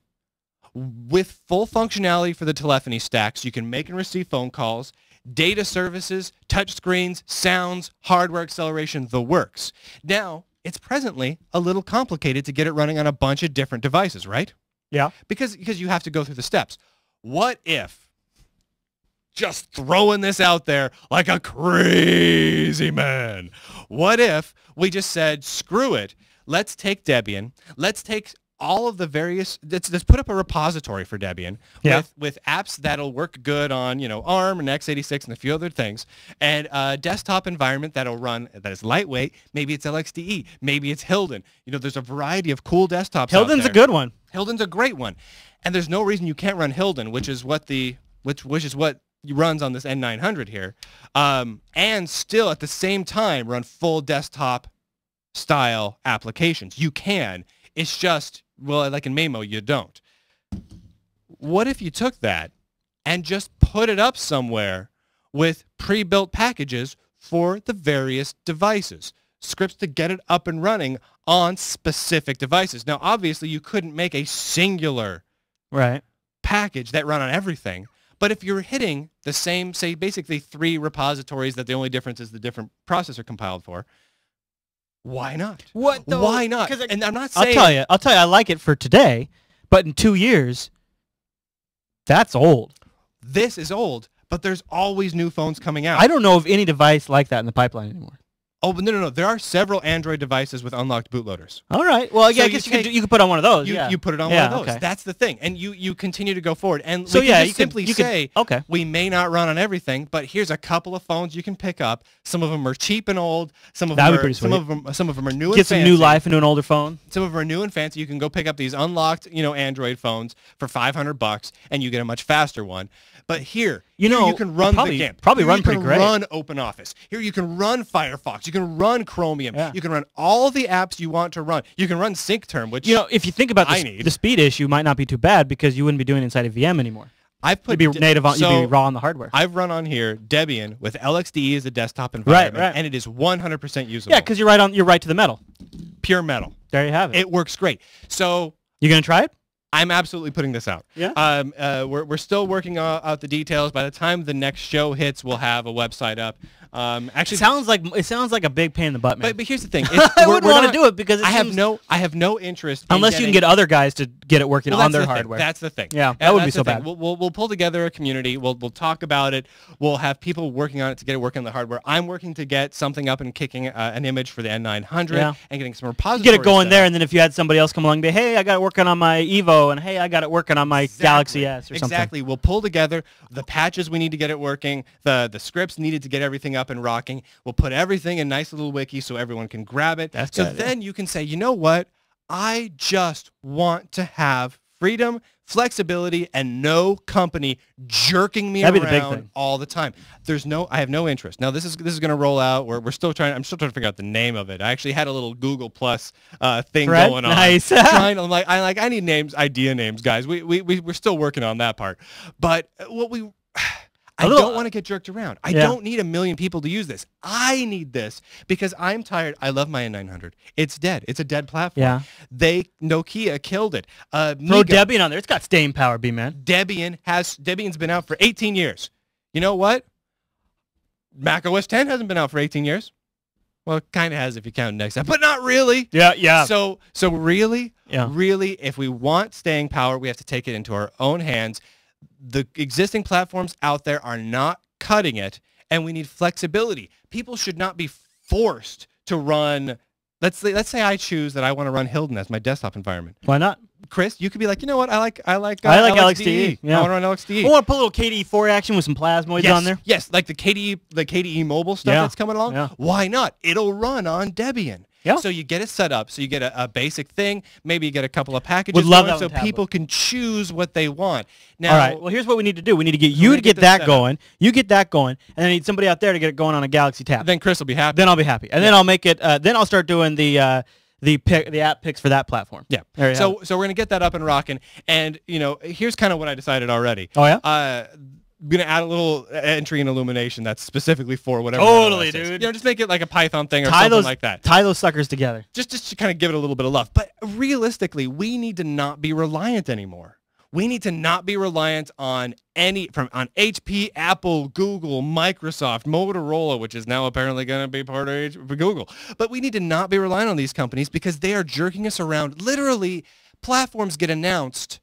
with full functionality for the telephony stacks. You can make and receive phone calls, data services, touchscreens, sounds, hardware acceleration, the works. Now, it's presently a little complicated to get it running on a bunch of different devices, right? Yeah. Because you have to go through the steps. What if, just throwing this out there like a crazy man, what if we just said, screw it, let's take Debian, let's take all of the various, let's put up a repository for Debian with apps that'll work good on, ARM and x86 and a few other things, and a desktop environment that'll run, that is lightweight. Maybe it's LXDE. Maybe it's Hilden. There's a variety of cool desktops out there. Hilden's a good one. Hilden's a great one. And there's no reason you can't run Hilden, which is what runs on this N900 here, and still at the same time run full desktop style applications. You can. It's just, well, like in Mamo, you don't. What if you took that and just put it up somewhere with pre-built packages for the various devices, scripts to get it up and running on specific devices? Now, obviously, you couldn't make a singular package that run on everything, but if you're hitting the same, say, basically 3 repositories that the only difference is the different processor compiled for, why not? What? Why not? And I'm not saying... I'll tell you, I like it for today, but in 2 years, that's old. This is old, but there's always new phones coming out. I don't know of any device like that in the pipeline anymore. Oh, but no. There are several Android devices with unlocked bootloaders. All right. Well, yeah, So I guess you you could put on one of those. You put it on Yeah, one of those. okay. That's the thing. And you continue to go forward. And So, we yeah, can you just could- simply you could- say, okay. we may not run on everything, but here's a couple of phones you can pick up. Some of them are cheap and old. Some of That'd be them pretty are some of them are new and Get some fancy. new life into an older phone. Some of them are new and fancy. You can go pick up these unlocked, Android phones for $500, and you get a much faster one. But here, You can run probably- the GIMP. probably Here run you pretty can great. run OpenOffice. Here you can run Firefox. You can run Chromium. Yeah. You can run all the apps you want to run. You can run SyncTerm, which If you think about I need. the speed issue, might not be too bad because you wouldn't be doing it inside a VM anymore. I've put You'd be native on. so You'd be raw on the hardware. I've run on here Debian with LXDE as a desktop environment, right. and it is 100% usable. Yeah, because you're right to the metal. pure metal. There you have it. It works great. So You gonna try it? I'm absolutely putting this out. Yeah. We're still working out the details. By the time the next show hits, we'll have a website up. Actually, It sounds like a big pain in the butt, man. but here's the thing. I wouldn't want to do it because I have no interest. unless you can get other guys to get it working on their that's the thing. hardware. That's the thing. Yeah, that would be That's so the thing. bad. We'll pull together a community. We'll talk about it. We'll have people working on it to get it working on the hardware. I'm working to get something up and kicking an image for the N900 Yeah. and getting some repositories. Get it going set there, up. and then if you had somebody else come along and be, hey, I got it working on my Evo, and hey, I got it working on my Galaxy S or something. Exactly. We'll pull together the patches we need to get it working, the scripts needed to get everything up and rocking. We'll put everything in a nice little wiki so everyone can grab it. That's so good, then you can say, you know what? I just want to have freedom, flexibility, and no company jerking me That'd be the big around thing. all the time. I have no interest. Now this is going to roll out. I'm still trying to figure out the name of it. I actually had a little Google Plus thing Thread? going on. Nice. I need names, idea names, guys. We're still working on that part. But I don't want to get jerked around. I don't need 1 million people to use this. I need this because I'm tired. I love my N900. It's dead. It's a dead platform. Yeah. Nokia killed it. Throw Migo, Debian on there. It's got staying power, B-man. Debian's been out for 18 years. You know what? Mac OS 10 hasn't been out for 18 years. Well, it kind of has if you count next time, but not really. Yeah. So really, Yeah. really, if we want staying power, we have to take it into our own hands. The existing platforms out there are not cutting it, and we need flexibility. People should not be forced to run. Let's say I choose that I want to run Hilden as my desktop environment. Why not? Chris, you could be like, you know what? I like LXDE. Yeah. I want to run LXDE. I want to put a little KDE4 action with some plasmoids on there. Yes, like the KDE mobile stuff Yeah. that's coming along. Yeah. Why not? It'll run on Debian. Yeah. So you get it set up. So you get a basic thing. Maybe you get a couple of packages Would love going that so on tablet. people can choose what they want. Now, All right. Well, here's what we need to do. We need to get we're you gonna to get get this that set up. going. You get that going, and then I need somebody out there to get it going on a Galaxy Tab. then Chris will be happy. Then I'll be happy, and then I'll make it. Then I'll start doing the app picks for that platform. Yeah. There you have So we're gonna get that up and rocking. And here's kind of what I decided already. Oh, yeah? I'm gonna add a little entry in Illumination that's specifically for whatever. Totally, OS is. dude. Just make it like a Python thing or something like that. Tie those suckers together. Just to kind of give it a little bit of love. But realistically, we need to not be reliant anymore. We need to not be reliant on on HP, Apple, Google, Microsoft, Motorola, which is now apparently going to be part of Google. But we need to not be reliant on these companies because they are jerking us around. Literally, platforms get announced,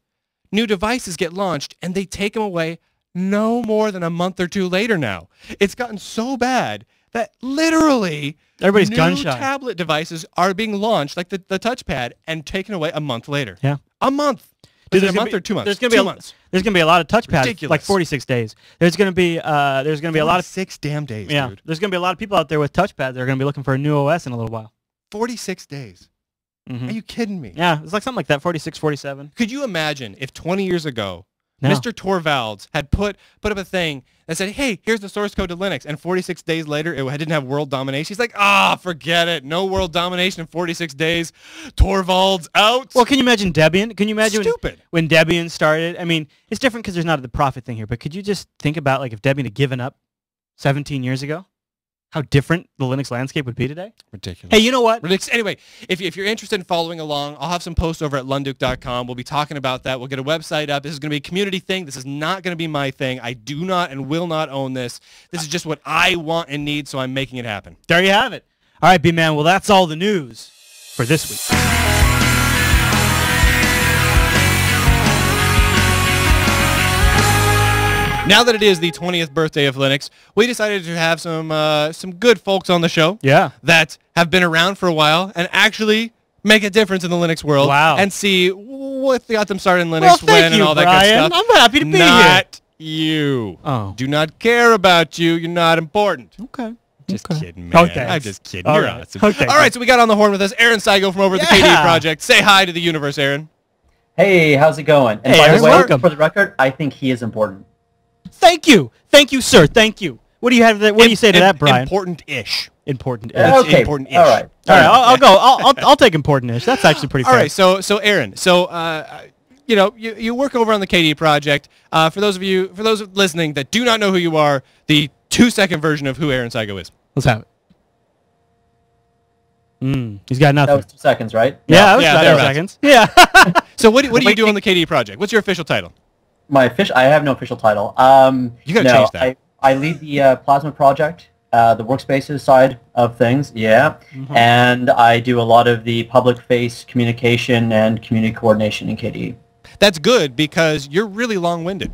new devices get launched, and they take them away no more than a month or two later now. It's gotten so bad that literally Everybody's new gun-shy. tablet devices are being launched, like the touchpad, and taken away a month later. Yeah. A month. Dude, Is it a month or 2 months? There's gonna be 2 months. There's gonna be a lot of touchpads, Ridiculous. like 46 days. There's gonna be a lot of 6 damn days, yeah. dude. There's gonna be a lot of people out there with touchpads that are gonna be looking for a new OS in a little while. 46 days. Mhm. Are you kidding me? Yeah, it's like something like that, 46, 47. Could you imagine if 20 years ago, No. Mr. Torvalds had put up a thing that said, hey, here's the source code to Linux, and 46 days later, it didn't have world domination? He's like, forget it. No world domination in 46 days. Torvalds out. Well, can you imagine Debian? Can you imagine Stupid. when Debian started? I mean, it's different because there's not the profit thing here, but could you just think about like if Debian had given up 17 years ago? How different the Linux landscape would be today? Ridiculous. Hey, you know what? Anyway, if you're interested in following along, I'll have some posts over at lunduke.com. We'll be talking about that. We'll get a website up. This is going to be a community thing. This is not going to be my thing. I do not and will not own this. This is just what I want and need, so I'm making it happen. There you have it. All right, B-Man. Well, that's all the news for this week. Now that it is the 20th birthday of Linux, we decided to have some good folks on the show. Yeah. That have been around for a while and actually make a difference in the Linux world. Wow. And see what got them started in Linux, Well, thank when, you, and all that Brian. good stuff. I'm happy to be here. Not you. Oh. Do not care about you. You're not important. Okay. Just Okay. kidding, man. Okay. I'm just kidding. All You're right. awesome. Okay. All right, so we got on the horn with us Aaron Siego from over at the KDE Project. Say hi to the universe, Aaron. Hey, how's it going? And Hey, by Aaron, the way, welcome. for the record, I think he is important. Thank you, sir. Thank you. What do you have? What do you say to that, Brian? Important-ish. Important. It's Okay, important-ish. all right. All right, I'll go. I'll take important-ish. That's actually pretty fair. All right, so Aaron, you work over on the KDE project. For those listening that do not know who you are, the 2-second version of who Aaron Siego is. Let's have it. He's got nothing. That was 2 seconds, right? Yeah, that was Yeah, about 2 thereabouts. seconds. Yeah. So what do you do on the KDE project? What's your official title? I have no official title. You gotta change that. I lead the Plasma project, the workspaces side of things, and I do a lot of the public face communication and community coordination in KDE. That's good because you're really long-winded.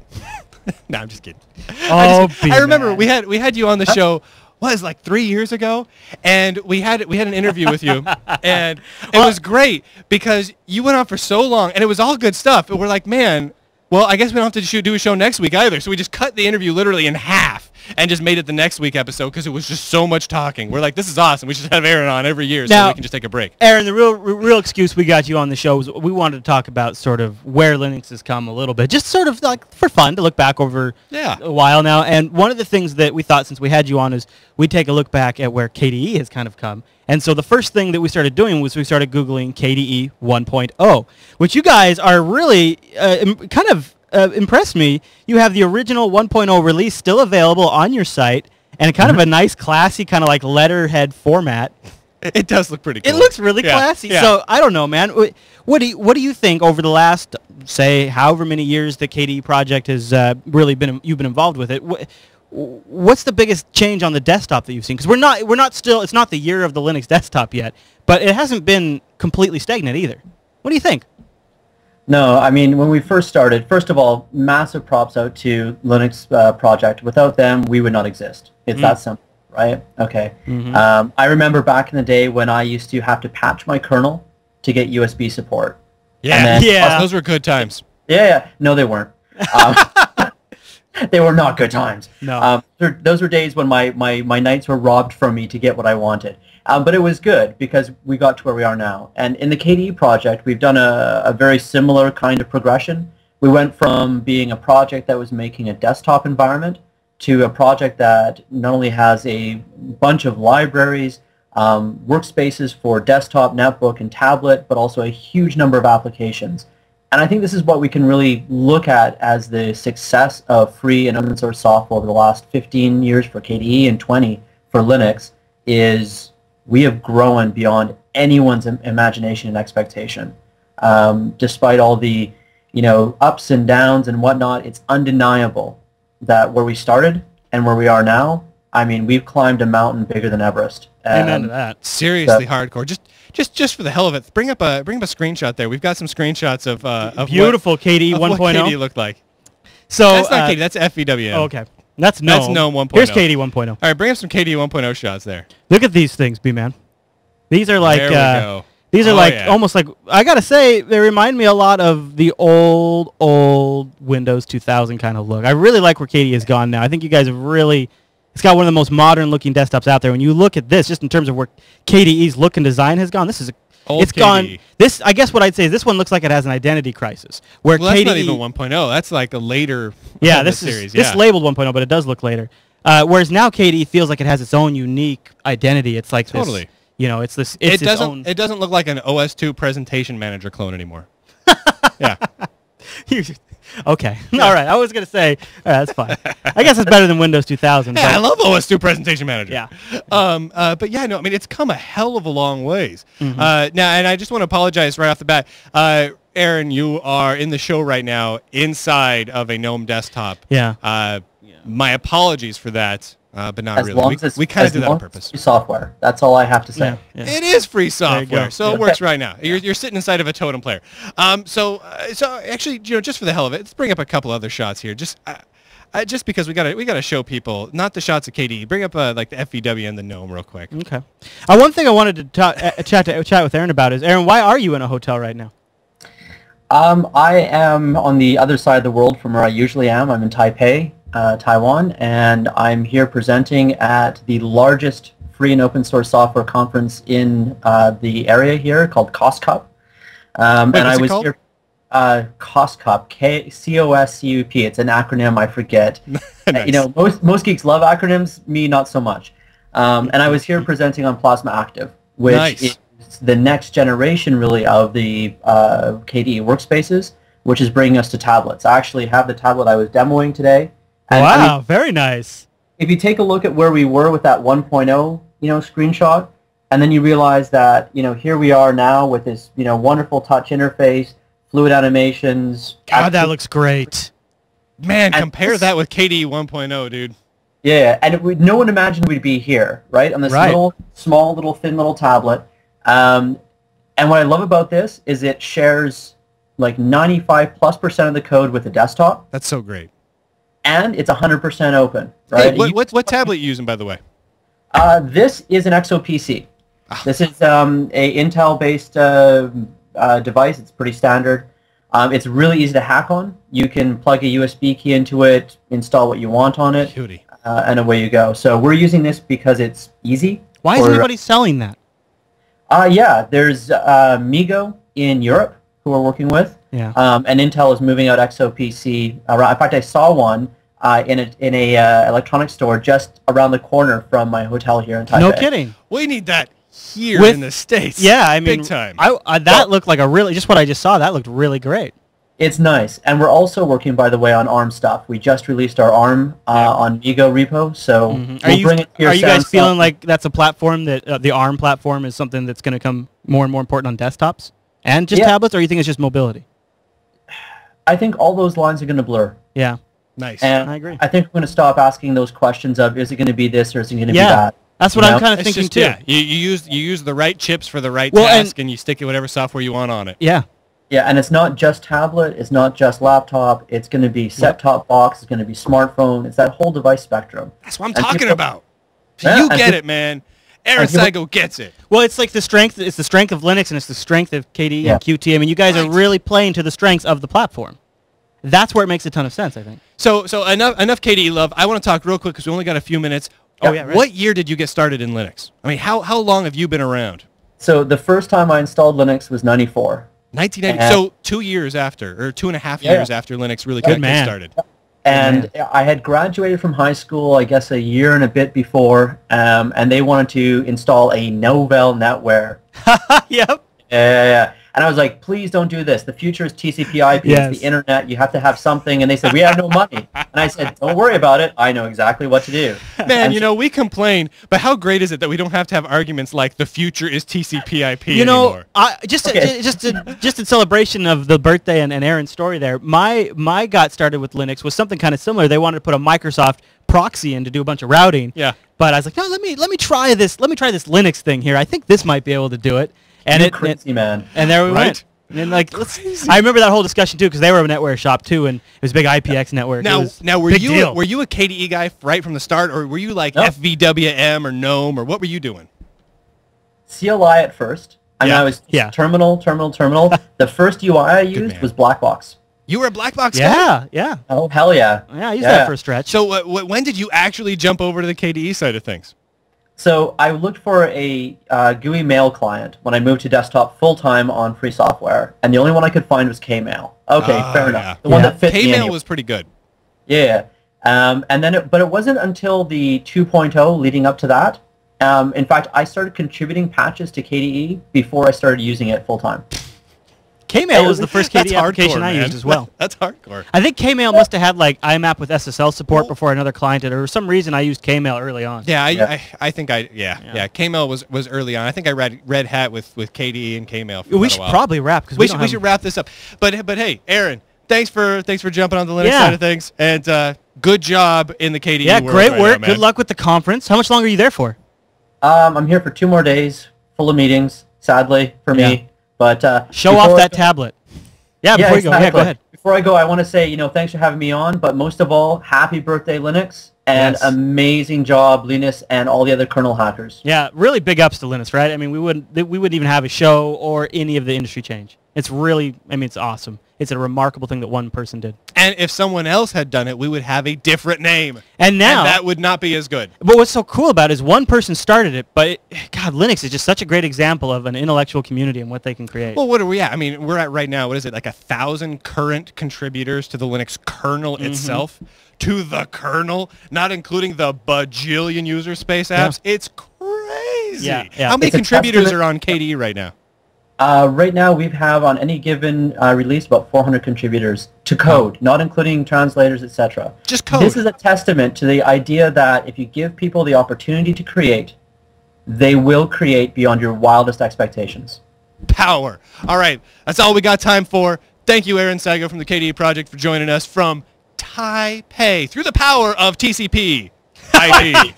No, I'm just kidding. Oh, I remember we had you on the show. Like 3 years ago, and we had an interview with you, and it was great because you went on for so long, and it was all good stuff. And we're like, man, well, I guess we don't have to do a show next week either. So we just cut the interview literally in half and just made it the next week episode because it was just so much talking. We're like, this is awesome. We should have Aaron on every year so we can just take a break. Aaron, the real excuse we got you on the show was we wanted to talk about sort of where Linux has come a little bit, just sort of like for fun to look back over a while now. And one of the things that we thought since we had you on is we'd take a look back at where KDE has kind of come. And so the first thing that we started doing was we started Googling KDE 1.0, which you guys are really kind of impressed me. You have the original 1.0 release still available on your site and kind of a nice, classy, kind of like letterhead format. It does look pretty cool. It looks really classy. Yeah. So I don't know, man. What do you think over the last, say, however many years the KDE project has really you've been involved with it? What's the biggest change on the desktop that you've seen? Because we're not still. It's not the year of the Linux desktop yet, but it hasn't been completely stagnant either. What do you think? No, I mean, when we first started, first of all, massive props out to Linux project. Without them, we would not exist. It's that simple, right? Okay. I remember back in the day when I used to have to patch my kernel to get USB support. Yeah, those were good times. Yeah. No, they weren't. They were not good times. No. Those were days when my nights were robbed from me to get what I wanted. But it was good because we got to where we are now. And in the KDE project, we've done a very similar kind of progression. We went from being a project that was making a desktop environment to a project that not only has a bunch of libraries, workspaces for desktop, netbook, and tablet, but also a huge number of applications. And I think this is what we can really look at as the success of free and open source software over the last 15 years for KDE and 20 for Linux is we have grown beyond anyone's imagination and expectation. Despite all the ups and downs and whatnot, it's undeniable that where we started and where we are now, I mean, we've climbed a mountain bigger than Everest. Amen to that. Seriously hardcore. Just for the hell of it, bring up a screenshot there. We've got some screenshots of beautiful KDE 1.0. What KDE looked like. So that's not KDE. That's FEWM. Oh, okay. That's GNOME. That's GNOME 1.0. Here's KDE 1.0. All right, bring up some KDE 1.0 shots there. Look at these things, B-Man. These are like There we go. These are Oh, almost like, I gotta say, they remind me a lot of the old Windows 2000 kind of look. I really like where KDE has gone now. I think you guys have really, it's got one of the most modern looking desktops out there. When you look at this, just in terms of where KDE's look and design has gone, Old it's KDE. gone. This, I guess what I'd say is this one looks like it has an identity crisis. Where Well, KDE, that's not even 1.0. That's like a later series. This is labeled 1.0, but it does look later. Whereas now KDE feels like it has its own unique identity. It's like Totally. This, it's its own. It doesn't look like an OS2 presentation manager clone anymore. Yeah. Okay. All right. I was going to say, that's fine. I guess it's better than Windows 2000. Yeah, I love OS2 Presentation Manager. Yeah. But yeah, no, I mean, it's come a hell of a long ways. Now, and I just want to apologize right off the bat. Aaron, you are in the show right now inside of a GNOME desktop. Yeah. My apologies for that, but not As really. long as We kind of as do that long on as purpose. it's free software. That's all I have to say. Yeah. It is free you software, go. so it works right now. You're sitting inside of a totem player. So actually, just for the hell of it, let's bring up a couple other shots here. Just, just because we gotta show people, not the shots of KDE. Bring up like the FVW and the GNOME real quick. Okay. One thing I wanted to chat with Aaron about is, Aaron, why are you in a hotel right now? I am on the other side of the world from where I usually am. I'm in Taipei, Taiwan, and I'm here presenting at the largest free and open source software conference in the area here called COSCUP. And I was here. COSCUP, COSCUP. It's an acronym I forget. Nice. You know, most geeks love acronyms. Me, not so much. And I was here presenting on Plasma Active, which is the next generation, really, of the KDE workspaces, which is bringing us to tablets. I actually have the tablet I was demoing today. And, wow, very nice. If you take a look at where we were with that 1.0, screenshot, and then you realize that, here we are now with this, wonderful touch interface, fluid animations. God, that looks great. Man, compare that with KDE 1.0, dude. Yeah, and no one imagined we'd be here, right? On this little, small, thin little tablet. And what I love about this is it shares like 95+% of the code with the desktop. That's so great. And it's 100% open, right? Hey, what tablet are you using, by the way? This is an XOPC. This is a Intel-based device. It's pretty standard. It's really easy to hack on. You can plug a USB key into it, install what you want on it, and away you go. So we're using this because it's easy. Why is anybody selling that? Yeah, there's Migo in Europe who we're working with. Yeah. And Intel is moving out XOPC. In fact, I saw one in a electronics store just around the corner from my hotel here in Taipei. No kidding. We need that here in the States. Yeah, I mean, big time. That looked like just what I just saw, that looked really great. It's nice. And we're also working, by the way, on ARM stuff. We just released our ARM on Migo repo, so we'll bring it here. Are you guys feeling like that's a platform that, the ARM platform is something that's going to come more and more important on desktops and just tablets, or you think it's just mobility? I think all those lines are going to blur. Yeah. Nice. And I agree. I think we're going to stop asking those questions of, is it going to be this or is it going to be that? That's what I'm kind of thinking, too. Yeah, you use the right chips for the right task, and you stick it whatever software you want on it. Yeah. Yeah, and it's not just tablet, it's not just laptop, it's going to be set-top box, it's going to be smartphone, it's that whole device spectrum. That's what I'm talking about. You get it, man. Aaron Siego gets it. Well, it's like it's the strength of Linux, and it's the strength of KDE and Qt. I mean, you guys are really playing to the strengths of the platform. That's where it makes a ton of sense, I think. So enough KDE love. I want to talk real quick because we only got a few minutes. Oh, yeah, right. What year did you get started in Linux? I mean, how long have you been around? So the first time I installed Linux was 94. 1990. So 2 years after, or 2.5 years after Linux really got started. And I had graduated from high school, I guess, a year and a bit before, and they wanted to install a Novell NetWare. Yep. Yeah. And I was like, please don't do this. The future is TCP/IP. It's the internet. You have to have something. And they said, we have no money. And I said, don't worry about it. I know exactly what to do. Man, we complain, but how great is it that we don't have to have arguments like the future is TCP/IP anymore? Just in celebration of the birthday and Aaron's story there, my got started with Linux was something kind of similar. They wanted to put a Microsoft proxy in to do a bunch of routing. Yeah. But I was like, no, let me try this. Let me try this Linux thing here. I think this might be able to do it. And crazy, man. And there we went. And I remember that whole discussion too, because they were a network shop too, and it was a big IPX network. Now, were you a KDE guy right from the start, or were you like FVWM or GNOME, or what were you doing? CLI at first, and I was terminal. The first UI I used was Blackbox. You were a black box guy? Yeah. Oh, hell yeah. Yeah, I used that for a stretch. So when did you actually jump over to the KDE side of things? So I looked for a GUI mail client when I moved to desktop full-time on free software, and the only one I could find was Kmail. Okay, fair enough. The one that fit me Kmail was pretty good. Yeah. And then but it wasn't until the 2.0 leading up to that. In fact, I started contributing patches to KDE before I started using it full-time. Kmail was the first KDE application I used as well. That's hardcore. I think Kmail must have had like IMAP with SSL support before another client did, or for some reason I used Kmail early on. Yeah, I think Kmail was early on. I think I read Red Hat with KDE and Kmail for We should probably wrap because we should wrap this up. But hey, Aaron, thanks for jumping on the Linux side of things, and good job in the KDE world. Great work. Good luck with the conference. How much longer are you there for? I'm here for 2 more days, full of meetings, sadly for me. But show off that tablet. Yeah, before you go. Yeah, go ahead. before I go, I want to say, thanks for having me on, but most of all, happy birthday, Linux, and amazing job, Linus, and all the other kernel hackers. Yeah, really big ups to Linus, right? I mean, we wouldn't even have a show or any of the industry change. It's really, it's awesome. It's a remarkable thing that one person did. And if someone else had done it, we would have a different name. And now that would not be as good. But what's so cool about it is one person started it, but God, Linux is just such a great example of an intellectual community and what they can create. Well, what are we at? I mean, we're at right now, what is it, like 1,000 current contributors to the Linux kernel itself? To the kernel, not including the bajillion user space apps. Yeah. It's crazy. Yeah. How many contributors are on KDE right now? Right now, we have on any given release about 400 contributors to code, not including translators, etc. Just code. This is a testament to the idea that if you give people the opportunity to create, they will create beyond your wildest expectations. Power. All right, that's all we got time for. Thank you, Aaron Siego from the KDE Project, for joining us from Taipei through the power of TCP IP.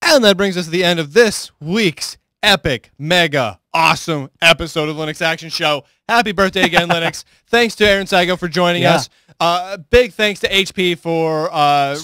And that brings us to the end of this week's epic, mega, awesome episode of Linux Action Show. Happy birthday again, Linux. Thanks to Aaron Siego for joining us. Big thanks to HP for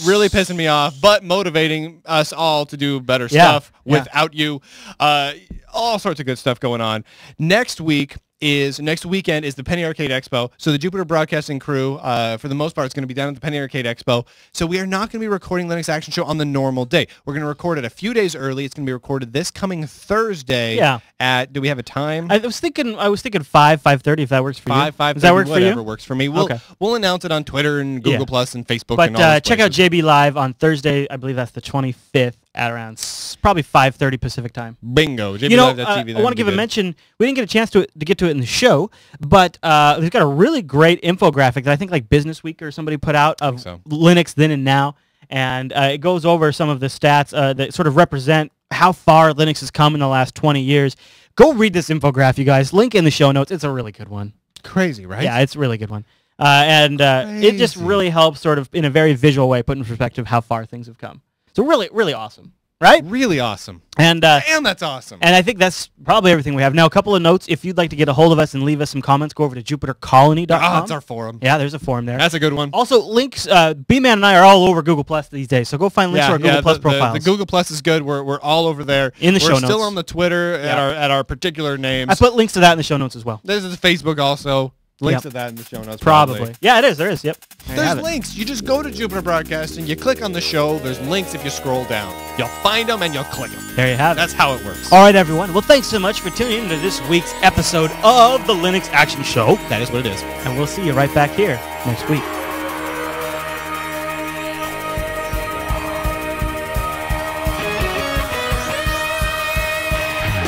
really pissing me off, but motivating us all to do better stuff without you. All sorts of good stuff going on. Next weekend is the Penny Arcade Expo. So the Jupiter Broadcasting crew, for the most part, is going to be down at the Penny Arcade Expo. So we are not going to be recording Linux Action Show on the normal day. We're going to record it a few days early. It's going to be recorded this coming Thursday. At, do we have a time? I was thinking 5:30 if that works for you. 5:30. Does that work for you? Whatever works for me. We'll announce it on Twitter and Google Plus and Facebook. But and all check out JB Live on Thursday. I believe that's the 25th at around probably 5:30 Pacific time. Bingo. JBLive.tv. I want to give a mention. We didn't get a chance to get to it in the show, but we've got a really great infographic that I think like Business Week or somebody put out of Linux then and now, and it goes over some of the stats that sort of represent how far Linux has come in the last 20 years. Go read this infographic, you guys. Link in the show notes. It's a really good one. Crazy, right? Yeah, it's a really good one. It just really helps sort of in a very visual way put in perspective how far things have come. So really, really awesome. Right? Really awesome. And that's awesome. And I think that's probably everything we have. Now, a couple of notes. If you'd like to get a hold of us and leave us some comments, go over to jupitercolony.com. Oh, that's our forum. Yeah, there's a forum there. That's a good one. Also, links, B-Man and I are all over Google Plus these days, so go find links to our Google Plus profiles. The Google Plus is good. We're all over there. In the show notes. We're still on the Twitter at our particular names. I put links to that in the show notes as well. There's the Facebook also. Links to that in the show notes. Probably. Yeah, it is. There is. Yep. There's links. You just go to Jupiter Broadcasting, you click on the show. There's links if you scroll down. You'll find them and you'll click them. There you have it. That's how it works. All right, everyone. Well, thanks so much for tuning in to this week's episode of the Linux Action Show. That is what it is. And we'll see you right back here next week.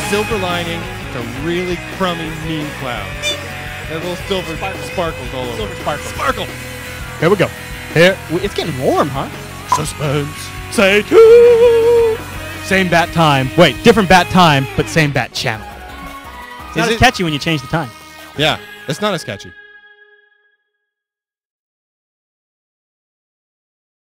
Silver lining to really crummy, mean clouds. There's little silver sparkles all over. Silver sparkles. Sparkle. Here we go. Here. It's getting warm, huh? Suspense. Say two. Same bat time. Wait, different bat time, but same bat channel. It's not as catchy when you change the time. Yeah, it's not as catchy.